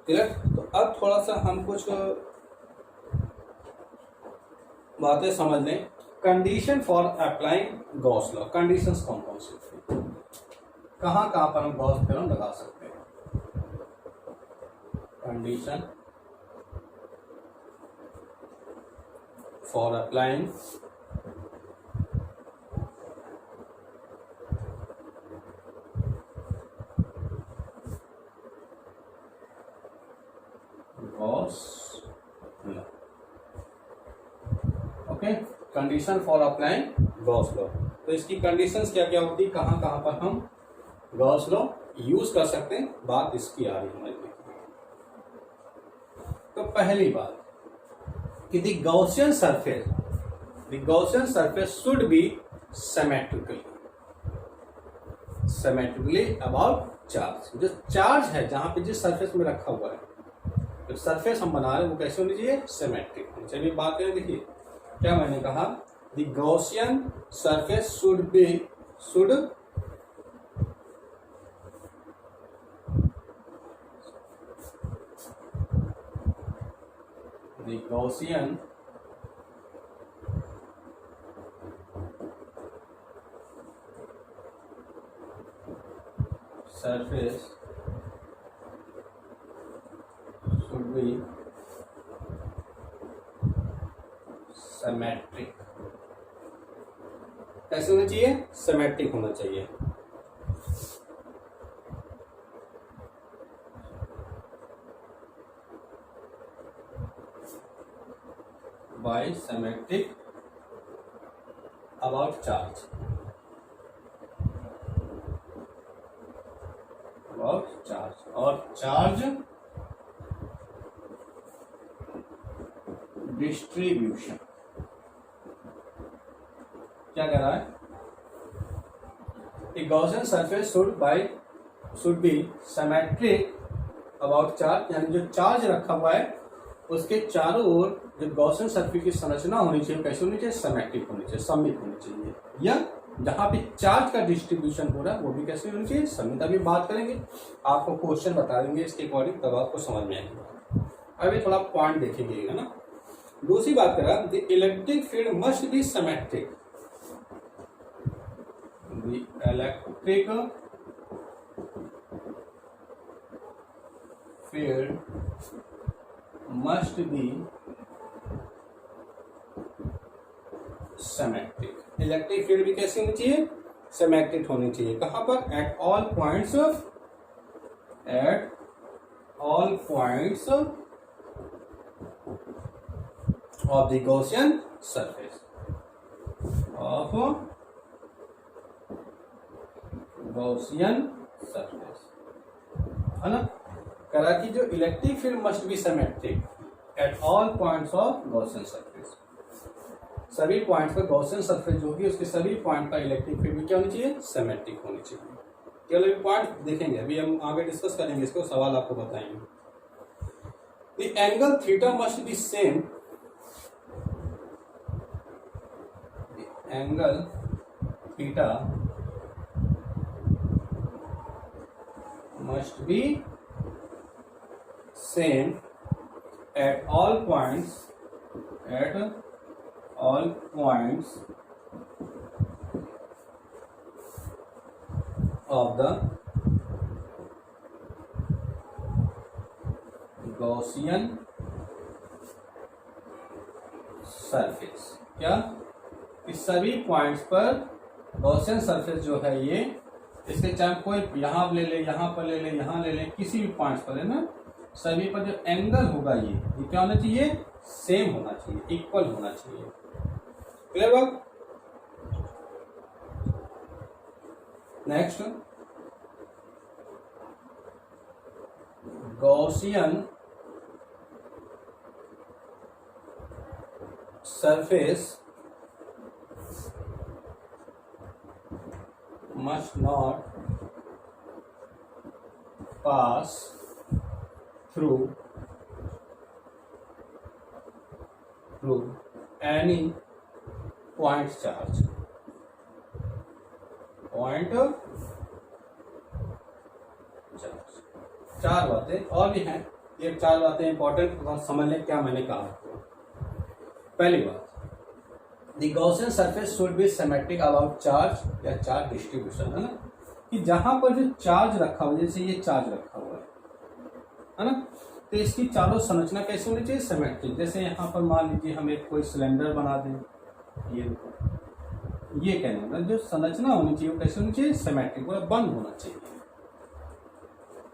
क्लियर? तो अब थोड़ा सा हम कुछ बातें समझ लें। Condition for applying Gauss law, conditions कौन कौन सी होती है, कहाँ कहाँ पर हम गॉस थ्योरम लगा सकते हैं। Condition for applying Gauss law. Okay, condition for applying Gauss law. तो इसकी कंडीशंस क्या क्या होती है, कहाँ कहाँ पर हम गॉस लॉ यूज कर सकते हैं, बात इसकी आ रही है। तो पहली बात कि the Gaussian surface should be symmetrically about charge. जो चार्ज है जहां पे जिस सरफेस में रखा हुआ है, जो सरफेस हम बना रहे हैं वो कैसे होनी चाहिए, सिमेट्रिक। चलिए बात करें, देखिए क्या मैंने कहा, the Gaussian surface should the Gaussian surface should be symmetric। कैसे होना चाहिए, सिमेट्रिक होना चाहिए। by symmetric about charge, और चार्ज डिस्ट्रीब्यूशन। क्या कह रहा है, Gaussian surface should be symmetric about charge, यानी जो चार्ज रखा हुआ है उसके चारों ओर जो गॉसियन सरफेस की संरचना होनी चाहिए, कैसे होनी चाहिए, सिमेट्रिक होनी चाहिए, सममित होनी चाहिए। या जहां पे चार्ज का डिस्ट्रीब्यूशन हो रहा है वो भी कैसे होनी चाहिए, सममित। अभी बात करेंगे, आपको क्वेश्चन बता देंगे इसके अकॉर्डिंग, तब आपको समझ में आएगा। अभी थोड़ा पॉइंट देखेंगे, है ना। दूसरी बात करा, the electric field must be symmetric. The electric field must be symmetric। Electric field भी कैसी होनी चाहिए, सिमेट्रिक होनी चाहिए। कहां पर, at all points of the Gaussian surface है ना। करा कि जो electric field must be symmetric at all points of Gaussian surface. सभी पॉइंट्स पर गॉसियन सरफेस जो होगी उसके सभी पॉइंट पर इलेक्ट्रिक फील्ड क्या होनी चाहिए, सिमेट्रिक होनी चाहिए। केवल अभी पॉइंट देखेंगे, अभी हम आगे डिस्कस करेंगे इसको, सवाल आपको बताएंगे। The angle theta must be same, angle theta must be same at all points of the Gaussian surface. क्या? इस सभी पॉइंट्स पर गॉसियन सरफेस जो है ये, इसके चाहे कोई यहाँ ले ले, यहाँ पर ले ले, यहाँ ले ले, किसी भी पॉइंट्स पर है ना, सभी पर जो एंगल होगा ये क्या होना चाहिए? सेम होना चाहिए, इक्वल होना चाहिए। क्लियर बात? Next, Gaussian surface must not pass through any point charge। चार बातें और भी हैं, ये चार बातें इंपॉर्टेंट समझ लें क्या मैंने कहा। पहली बात, the Gaussian surface should be symmetric about charge या चार्ज डिस्ट्रीब्यूशन, है ना, कि जहां पर जो चार्ज रखा हुआ, जैसे ये चार्ज रखा हुआ है ना, तो इसकी चारों संरचना कैसे होनी चाहिए? सिमेट्रिक। जैसे यहाँ पर मान लीजिए हम एक कोई सिलेंडर बना दें, ये कहने मतलब जो संरचना होनी चाहिए वो कैसे होनी चाहिए? सिमेट्रिक, पूरा बंद होना चाहिए।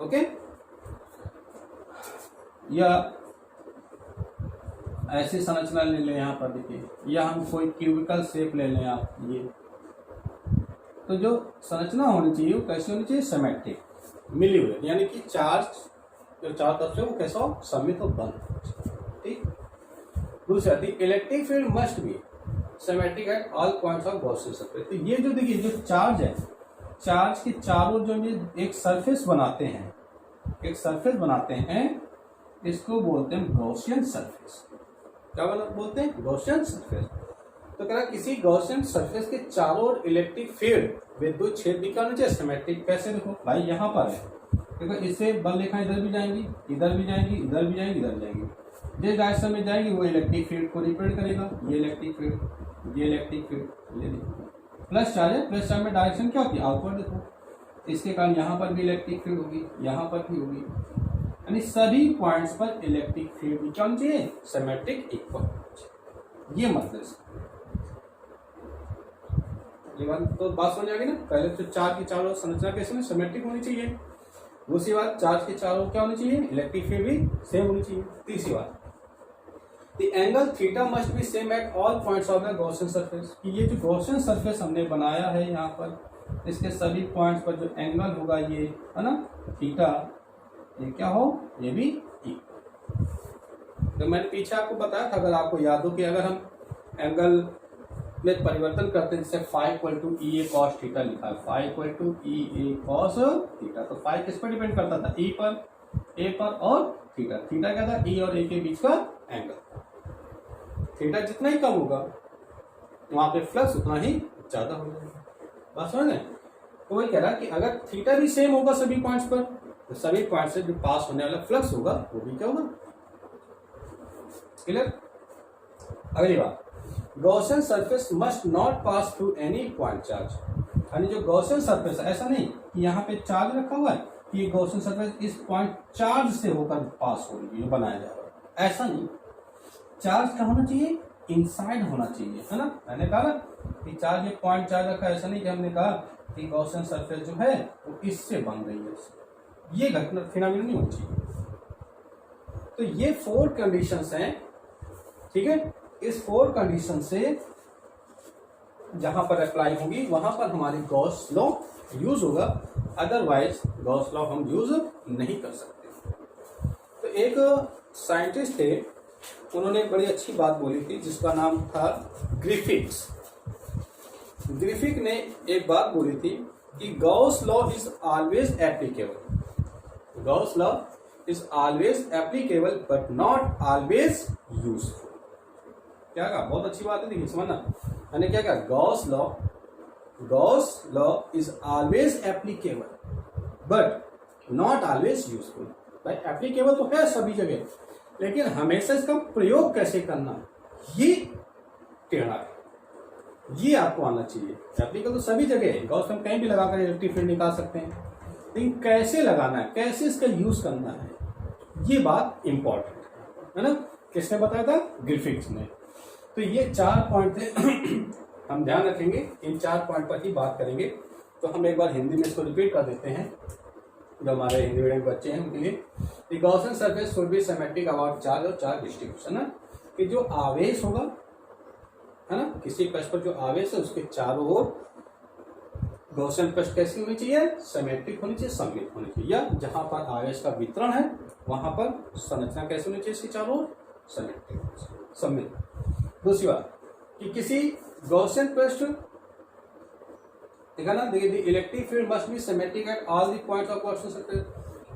ओके, या ऐसी संरचना ले लें, यहाँ पर देखिए, या हम कोई क्यूबिकल शेप ले लें आप, ये तो जो संरचना होनी चाहिए वो कैसे होनी चाहिए? सिमेट्रिक, मिली हुई, यानी कि चार्ज जो चार तरफ से वो कैसा हो? समित हो, बंद। ठीक। दूसरा, the electric field must be symmetric at all points of Gaussian surface. तो ये जो देखिए जो चार्ज है, चार्ज के चारों जो ये एक सरफेस बनाते हैं, इसको बोलते हैं गॉसियन सरफेस। क्या बोलते हैं? Gaussian surface. तो कह रहा किसी गॉसियन सरफेस के चारों ओर इलेक्ट्रिक फील्ड विद्युत क्षेत्र भी क्या होना चाहिए? सिमेट्रिक। कैसे? देखो भाई, यहाँ पर है, देखो इससे बल रेखा इधर भी जाएंगी, इधर भी जाएंगी, इधर भी जाएंगी, इधर जाएंगी, जिस डायरेक्शन में जाएंगी वो इलेक्ट्रिक फील्ड को रिप्रेजेंट करेगा। ये इलेक्ट्रिक फील्ड, ये इलेक्ट्रिक फील्ड, ये देखो प्लस चार्ज है, प्लस चार्ज में डायरेक्शन क्या होती है? आउटवर्ड। देखो इसके कारण यहाँ पर भी इलेक्ट्रिक फील्ड होगी, यहाँ पर भी होगी, यानी सभी पॉइंट्स पर इलेक्ट्रिक फील्ड भी क्या चाहिए? Symmetric, equal. ये मतलब ये बात तो बात समझ आ गई ना। पहले तो चार्ज की चारों संरचना कैसे सिमेट्रिक होनी चाहिए। दूसरी बात, चार्ज के चारों क्या होनी चाहिए? इलेक्ट्रिक फील्ड भी सेम होनी चाहिए। तीसरी बात, the angle theta must be same at all points of the Gaussian surface. कि ये जो गॉसियन सरफेस हमने बनाया है यहाँ पर, इसके सभी पॉइंट्स पर जो एंगल होगा ये, है ना, थीटा, ये क्या हो? ये भी इक्वल। तो मैंने पीछे आपको बताया था, अगर आपको याद हो, कि अगर हम एंगल में परिवर्तन करते हैं, जैसे phi equal to E A cos theta लिखा है, phi equal to E A cos theta, तो फाई किस पर डिपेंड करता था? ई पर, ए पर, और थीटा। थीटा क्या था? ई और ए के बीच का एंगल। थीटा जितना ही कम होगा वहां पे फ्लक्स उतना ही ज्यादा हो जाएगा। बात समझ रहे? तो वही कह रहा कि अगर थीटा भी सेम होगा सभी पॉइंट्स पर, तो सभी पॉइंट से जो पास होने वाला फ्लक्स होगा वो भी क्या होगा? क्लियर? अगली बात, Gaussian surface must not pass through any point charge. यानी जो गॉसियन सरफेस है, ऐसा नहीं कि यहाँ पे चार्ज रखा हुआ है कि ये गॉसियन सरफेस इस पॉइंट चार्ज से होकर पास हो रही है, बनाया जा रहा है, ऐसा नहीं। चार्ज क्या होना चाहिए? इनसाइड होना चाहिए, है ना। मैंने कहा कि चार्ज एक पॉइंट चार्ज रखा है, ऐसा नहीं कि हमने कहा कि गॉसियन सरफेस जो है वो इससे बन रही है, ये घटना फिनोमेनन नहीं होनी चाहिए। तो ये 4 कंडीशंस हैं, ठीक है। इस 4 कंडीशन से जहां पर अप्लाई होंगी वहां पर हमारी गॉस लॉ यूज होगा, अदरवाइज गॉस लॉ हम यूज नहीं कर सकते। तो एक साइंटिस्ट थे, उन्होंने एक बड़ी अच्छी बात बोली थी जिसका नाम था ग्रिफिथ्स। ग्रिफिथ ने एक बात बोली थी कि Gauss law is always applicable, Gauss law is always applicable but not always useful. क्या कहा? बहुत अच्छी बात है, देखिए समझना। मैंने क्या कहा? Gauss law is always applicable but not always useful. भाई एप्लीकेबल तो है सभी जगह, लेकिन हमेशा इसका प्रयोग कैसे करना ये टेढ़ा है, ये आपको आना चाहिए। एप्लीकेबल तो सभी जगह है, गॉस हम कहीं भी लगाकर इलेक्ट्रिक फील्ड निकाल सकते हैं, लेकिन कैसे लगाना है, कैसे इसका यूज करना है, ये बात इंपॉर्टेंट है ना। किसने बताया था? ग्रिफिथ्स ने। तो ये 4 पॉइंट थे हम ध्यान रखेंगे, इन 4 पॉइंट पर ही बात करेंगे। तो हम एक बार हिंदी में इसको रिपीट कर देते हैं जो हमारे हिंदी मीडियम बच्चे हैं उनके लिए। Gaussian surface should be symmetric about charge और चार्ज डिस्ट्रीब्यूशन, है कि जो आवेश होगा, है ना, किसी पृष्ठ पर जो आवेश है उसके चारों ओर गॉसियन पृष्ठ कैसी होनी चाहिए? सिमेट्रिक होनी चाहिए, सममित होनी चाहिए, या जहां पर आवेश का वितरण है वहां पर संरचना कैसी होनी चाहिए? इसके चारों ओर सिमेट्रिक, सममित। दूसरी बात कि किसी गॉसियन पृष्ठ, ठीक है ना, देखिए electric field must be symmetric at all the points of Gaussian surface.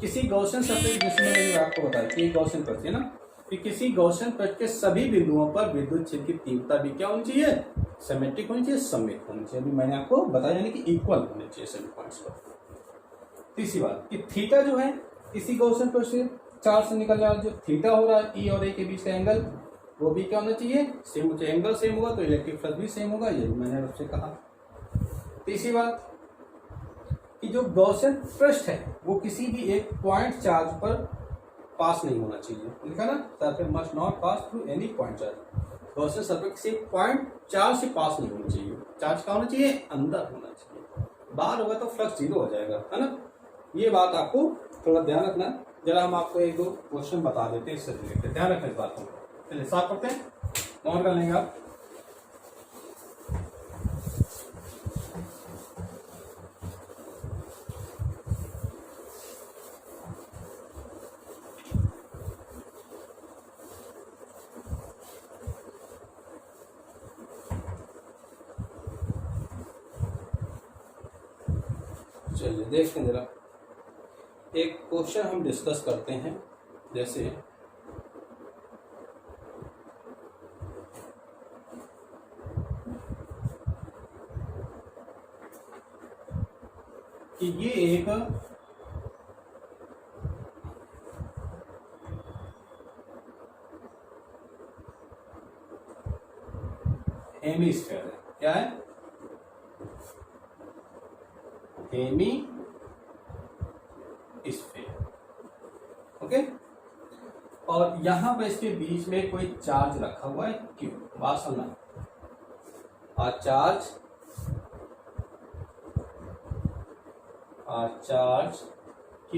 किसी गॉसियन सरफेस, जिसमें मैंने आपको बताया कि गॉसियन पृष्ठ है ना, कि किसी गॉसियन पृष्ठ के सभी बिंदुओं पर विद्युत क्षेत्र की तीव्रता भी क्या होनी चाहिए? सिमेट्रिक होनी चाहिए, सममित होनी चाहिए। अभी मैंने आपको बताया, यानी कि इक्वल होने चाहिए सभी पॉइंट्स पर। तीसरी बात कि थीटा जो है किसी गॉसियन पृष्ठ से चार्ज से निकलने वाला जो थीटा हो रहा है ई और ए के बीच का एंगल, वो भी क्या होना चाहिए? सेम। एंगल सेम होगा तो इलेक्ट्रिक फ्लक्स भी सेम होगा, ये मैंने आपसे कहा। तीसरी बात कि जो गॉसियन पृष्ठ है वो किसी भी एक पॉइंट चार्ज पर पास नहीं होना चाहिए, लिखा ना, surface must not pass through any point charge. Gaussian surface किसी पॉइंट चार्ज से पास नहीं होनी चाहिए। चार्ज कहाँ होना चाहिए? अंदर होना चाहिए, बाहर होगा तो फ्लक्स 0 हो जाएगा, है ना। ये बात आपको थोड़ा ध्यान रखना। जरा हम आपको 1-2 क्वेश्चन बता देते हैं इससे रिलेटेड, ध्यान रखना इस बात को। चलिए साफ करते हैं, ऑन कर लेंगे आप। चलिए देखते हैं जरा, एक क्वेश्चन हम डिस्कस करते हैं। जैसे कि ये एक हेमिस्फीयर है, क्या है? Hemisphere, okay. और यहां पर इसके बीच में कोई चार्ज रखा हुआ है क्यों? बात सुनना, charge Q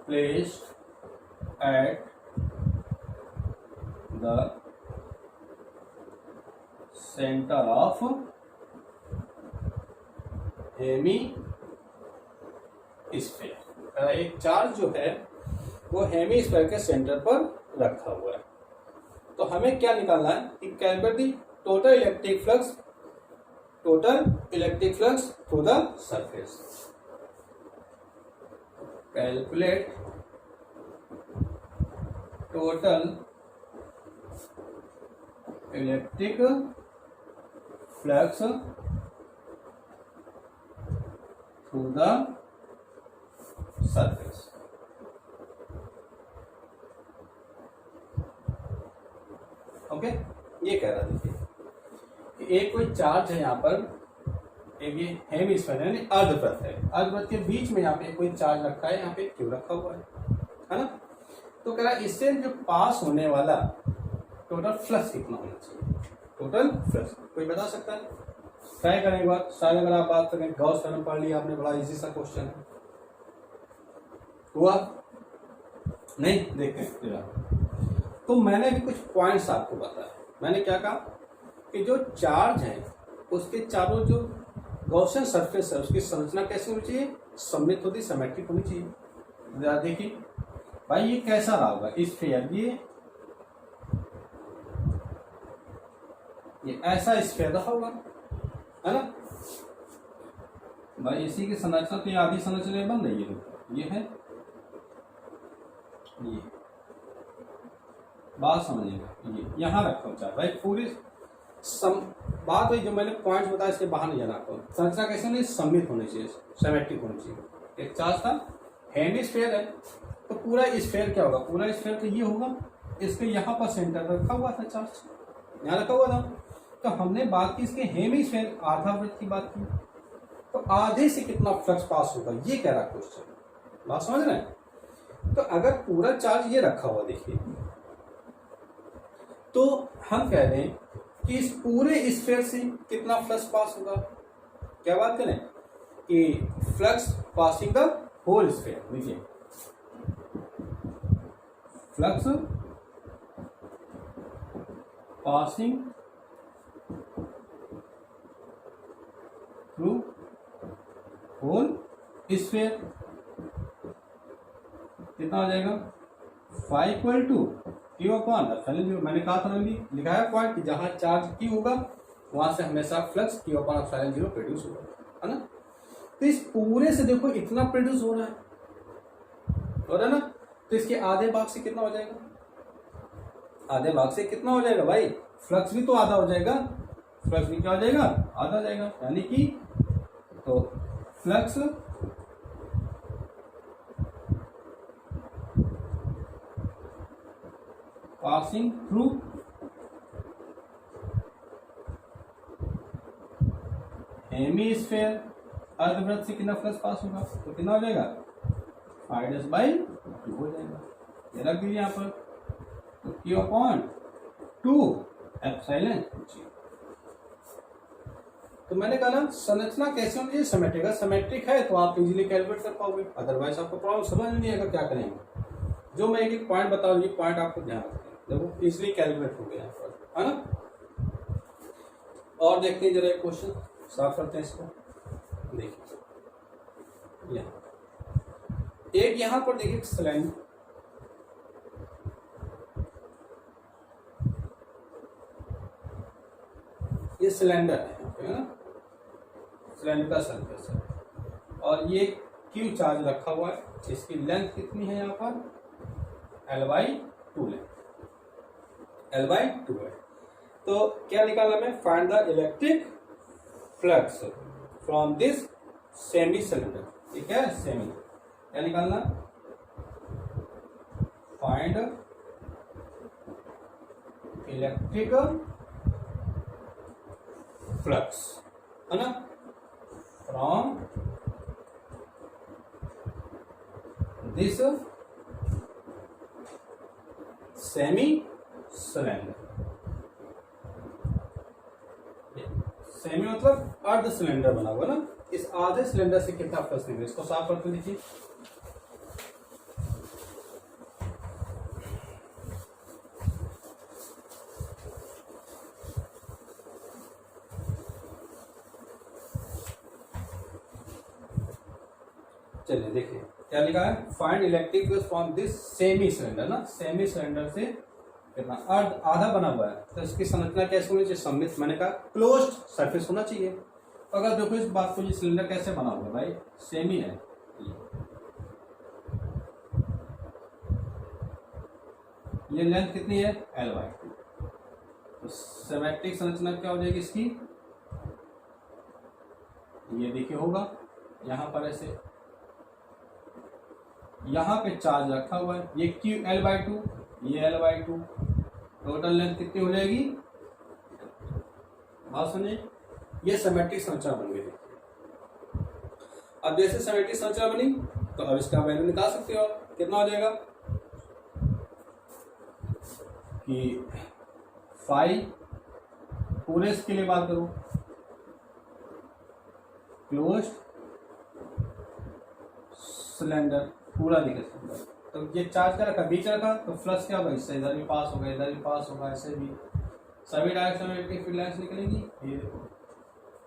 placed at the center of hemisphere. एक चार्ज जो है वो हेमिस्फीयर के सेंटर पर रखा हुआ है। तो हमें क्या निकालना है कि calculate the total electric flux through the surface. Calculate total electric flux through the surface. Okay, ये कह रहा देखिए कि एक कोई चार्ज है यहाँ पर, एक ये हेमिस्फीयर यानी अर्धवृत्त है, अर्धवृत्त के बीच में यहाँ पे कोई चार्ज रखा है, यहाँ पे क्यों रखा हुआ है ना। तो कह रहा है इससे जो पास होने वाला टोटल फ्लक्स कितना होना चाहिए? टोटल फ्लक्स कोई बता सकता है? ट्राई करें एक बार, शायद अगर आप बात करें, गॉस थ्योरम पढ़ लिया आपने, बड़ा इजी सा क्वेश्चन है, हुआ नहीं? देखते हैं जरा। तो मैंने भी कुछ पॉइंट्स आपको बताया। मैंने क्या कहा कि जो चार्ज है उसके चारों जो गॉसियन सरफेस है उसकी संरचना कैसी होनी चाहिए? सममित होती, सिमेट्रिक होनी चाहिए। जरा देखिए भाई ये कैसा रहा होगा? स्फीयर, ये ऐसा स्फीयर रहा होगा, है ना भाई। इसी की संरचना तो ये आधी संरचना बन रही है, ये है, ये बात समझिएगा, ये यहाँ रखा हो चार्ज भाई। पूरी बात हुई जो मैंने पॉइंट्स बताया, इसके बाहर नहीं जाना आपको। संरचना कैसे होनी? सममित होनी चाहिए, सिमेट्रिक होनी चाहिए। एक चार्ज था हेमिस्फीयर है तो पूरा स्फीयर क्या होगा, पूरा स्फीयर तो ये होगा, इसके यहाँ पर सेंटर पर रखा हुआ था चार्ज, यहाँ रखा हुआ था। तो हमने बात की इसके हेमिस्फीयर आधा वृत्त की बात की, तो आधे से कितना फ्लक्स पास होगा ये कह रहा क्वेश्चन, बात समझ रहे हैं। तो अगर पूरा चार्ज ये रखा हुआ देखिए, तो हम कह रहे हैं कि इस पूरे स्फीयर से कितना फ्लक्स पास होगा, क्या बात करें कि flux passing the whole sphere, देखिए flux passing through whole sphere कितना हो जाएगा, phi equal to Q upon epsilon zero. मैंने कहा था ना, लिखा है पॉइंट कि जहां चार्ज क्यू होगा वहां से हमेशा flux Q upon epsilon zero produce होगा, है ना। तो इस पूरे से देखो इतना प्रोड्यूस हो रहा है ना, तो इसके आधे भाग से कितना हो जाएगा, आधे भाग से कितना हो जाएगा भाई, फ्लक्स भी तो आधा हो जाएगा, फ्लक्स भी क्या हो जाएगा, आधा हो जाएगा, यानी कि तो फ्लक्स पासिंग थ्रू हेमिस्फीयर अर्धवृत्त से कितना फ्लक्स पास होगा, तो कितना हो जाएगा, 5 बाई 2 हो जाएगा, ये रख दीजिए यहाँ पर, तो Q अपॉन 2 एप्सिलॉन जी। तो मैंने कहा ना संरचना कैसे होनी चाहिए, सिमेट्रिक है, सिमेट्रिक है तो आप इजीली कैलकुलेट कर पाओगे, अदरवाइज आपको प्रॉब्लम समझ में नहीं आएगा क्या करेंगे। जो मैं एक पॉइंट बता रहा हूँ, ये पॉइंट आपको ध्यान रखना, देखो इजीली कैलकुलेट हो गया यहाँ पर, है ना। और देखते हैं जरा एक क्वेश्चन, साफ करते हैं इसको, देखिए एक यहाँ पर देखिए सिलेंडर, ये सिलेंडर है ना, सिलेंडर का सरफेस है और ये क्यू चार्ज रखा हुआ है, इसकी लेंथ कितनी है यहाँ पर, L/2 लेंथ, L/2 है। तो क्या निकालना है, find the electric flux from this semi cylinder, ठीक है, सेमी, क्या निकालना, फाइंड इलेक्ट्रिक फ्लक्स, है ना, from this semi cylinder, semi मतलब अर्ध सिलेंडर बना हुआ ना, इस आधे सिलेंडर से कितना फ्लक्स निकले, इसको साफ करके देखिए। चलिए देखिए क्या लिखा है, find electric flux from this semi cylinder ना, सेमी सिलेंडर से कितना अर्ध आधा बना हुआ है, तो इसकी संरचना कैसे होनी चाहिए, सममित, मैंने कहा क्लोज्ड सरफेस होना चाहिए। तो अगर देखो इस बात को, ये सिलेंडर कैसे बना हुआ है भाई, सेमी है, ये लेंथ कितनी है, L/2, तो सिमेट्रिक संरचना क्या हो जाएगी इसकी, ये देखिए होगा यहां पर ऐसे, यहां पे चार्ज रखा हुआ है, ये Q L/2, ये L/2, टोटल लेंथ कितनी हो जाएगी, बात सुनिए, ये सिमेट्रिक संरचना बन गई। अब जैसे सिमेट्रिक संरचना बनी तो अब इसका वैल्यू निकाल सकते हो, कितना हो जाएगा कि 5, पूरे इसके लिए बात करूं, क्लोज्ड सिलेंडर पूरा दिखे सिलेंडर, तो ये चार्ज क्या रखा, बीच रखा, तो फ्लक्स क्या होगा, इससे इधर भी पास होगा, इधर भी पास होगा, ऐसे भी सभी डायरेक्शन में इलेक्ट्रिक फील्ड लाइंस निकलेंगी, ये देखो,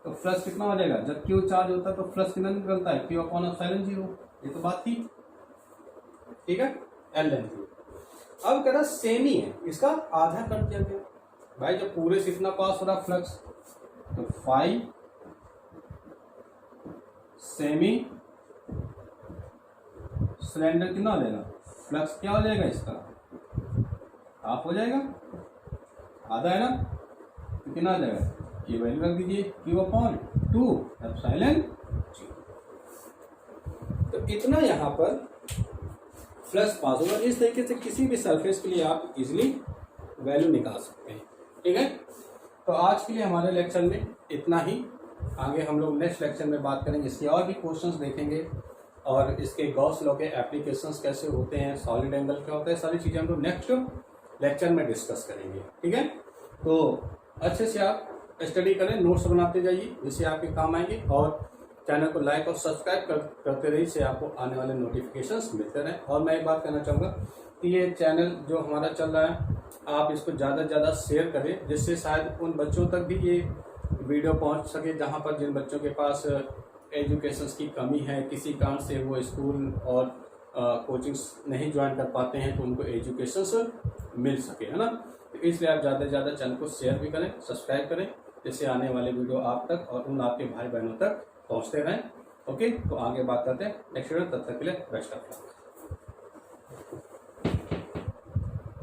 तो फ्लक्स कितना हो जाएगा, जब क्यू चार्ज होता है तो फ्लक्स कितना निकलता है, क्यू अपॉन एप्सिलॉन जीरो, ये तो बात थी, ठीक है, L लेंथ। अब कह रहा सेमी है, इसका आधा कर दिया गया भाई, जब पूरे से इतना पास हो रहा फ्लक्स, तो 5 सेमी सिलेंडर कितना हो जाएगा, फ्लक्स क्या हो जाएगा इसका, हाफ हो जाएगा, आधा है ना, तो कितना आ जाएगा, ये वैल्यू रख दीजिए, Q अपॉन 2 एप्सिलॉन। तो इतना यहाँ पर फ्लक्स पास होगा। इस तरीके से किसी भी सरफेस के लिए आप इजिली वैल्यू निकाल सकते हैं। ठीक है, तो आज के लिए हमारे लेक्चर में इतना ही। आगे हम लोग नेक्स्ट लेक्चर में बात करेंगे, इसके और भी क्वेश्चंस देखेंगे और इसके गॉस लॉ के एप्लीकेशंस कैसे होते हैं, सॉलिड एंगल क्या होता है, सारी चीज़ें हम लोग नेक्स्ट लेक्चर में डिस्कस करेंगे। ठीक है, तो अच्छे से आप स्टडी करें, नोट्स बनाते जाइए जिससे आपके काम आएंगे, और चैनल को लाइक और सब्सक्राइब करते रहिए, इससे आपको आने वाले नोटिफिकेशंस मिलते रहें। और मैं एक बात कहना चाहूँगा कि ये चैनल जो हमारा चल रहा है, आप इसको ज़्यादा से ज़्यादा शेयर करें, जिससे शायद उन बच्चों तक भी ये वीडियो पहुंच सके जहां पर जिन बच्चों के पास एजुकेशन की कमी है, किसी कारण से वो स्कूल और कोचिंग्स नहीं ज्वाइन कर पाते हैं, तो उनको एजुकेशन मिल सके, है ना। तो इसलिए आप ज़्यादा से ज़्यादा चैनल को शेयर भी करें, सब्सक्राइब करें, जिससे आने वाले वीडियो आप तक और उन आपके भाई बहनों तक पहुंचते रहें। ओके, तो आगे बात करते हैं नेक्स्ट वीडियो, तब तक के लिए बेस्ट ऑफ लक।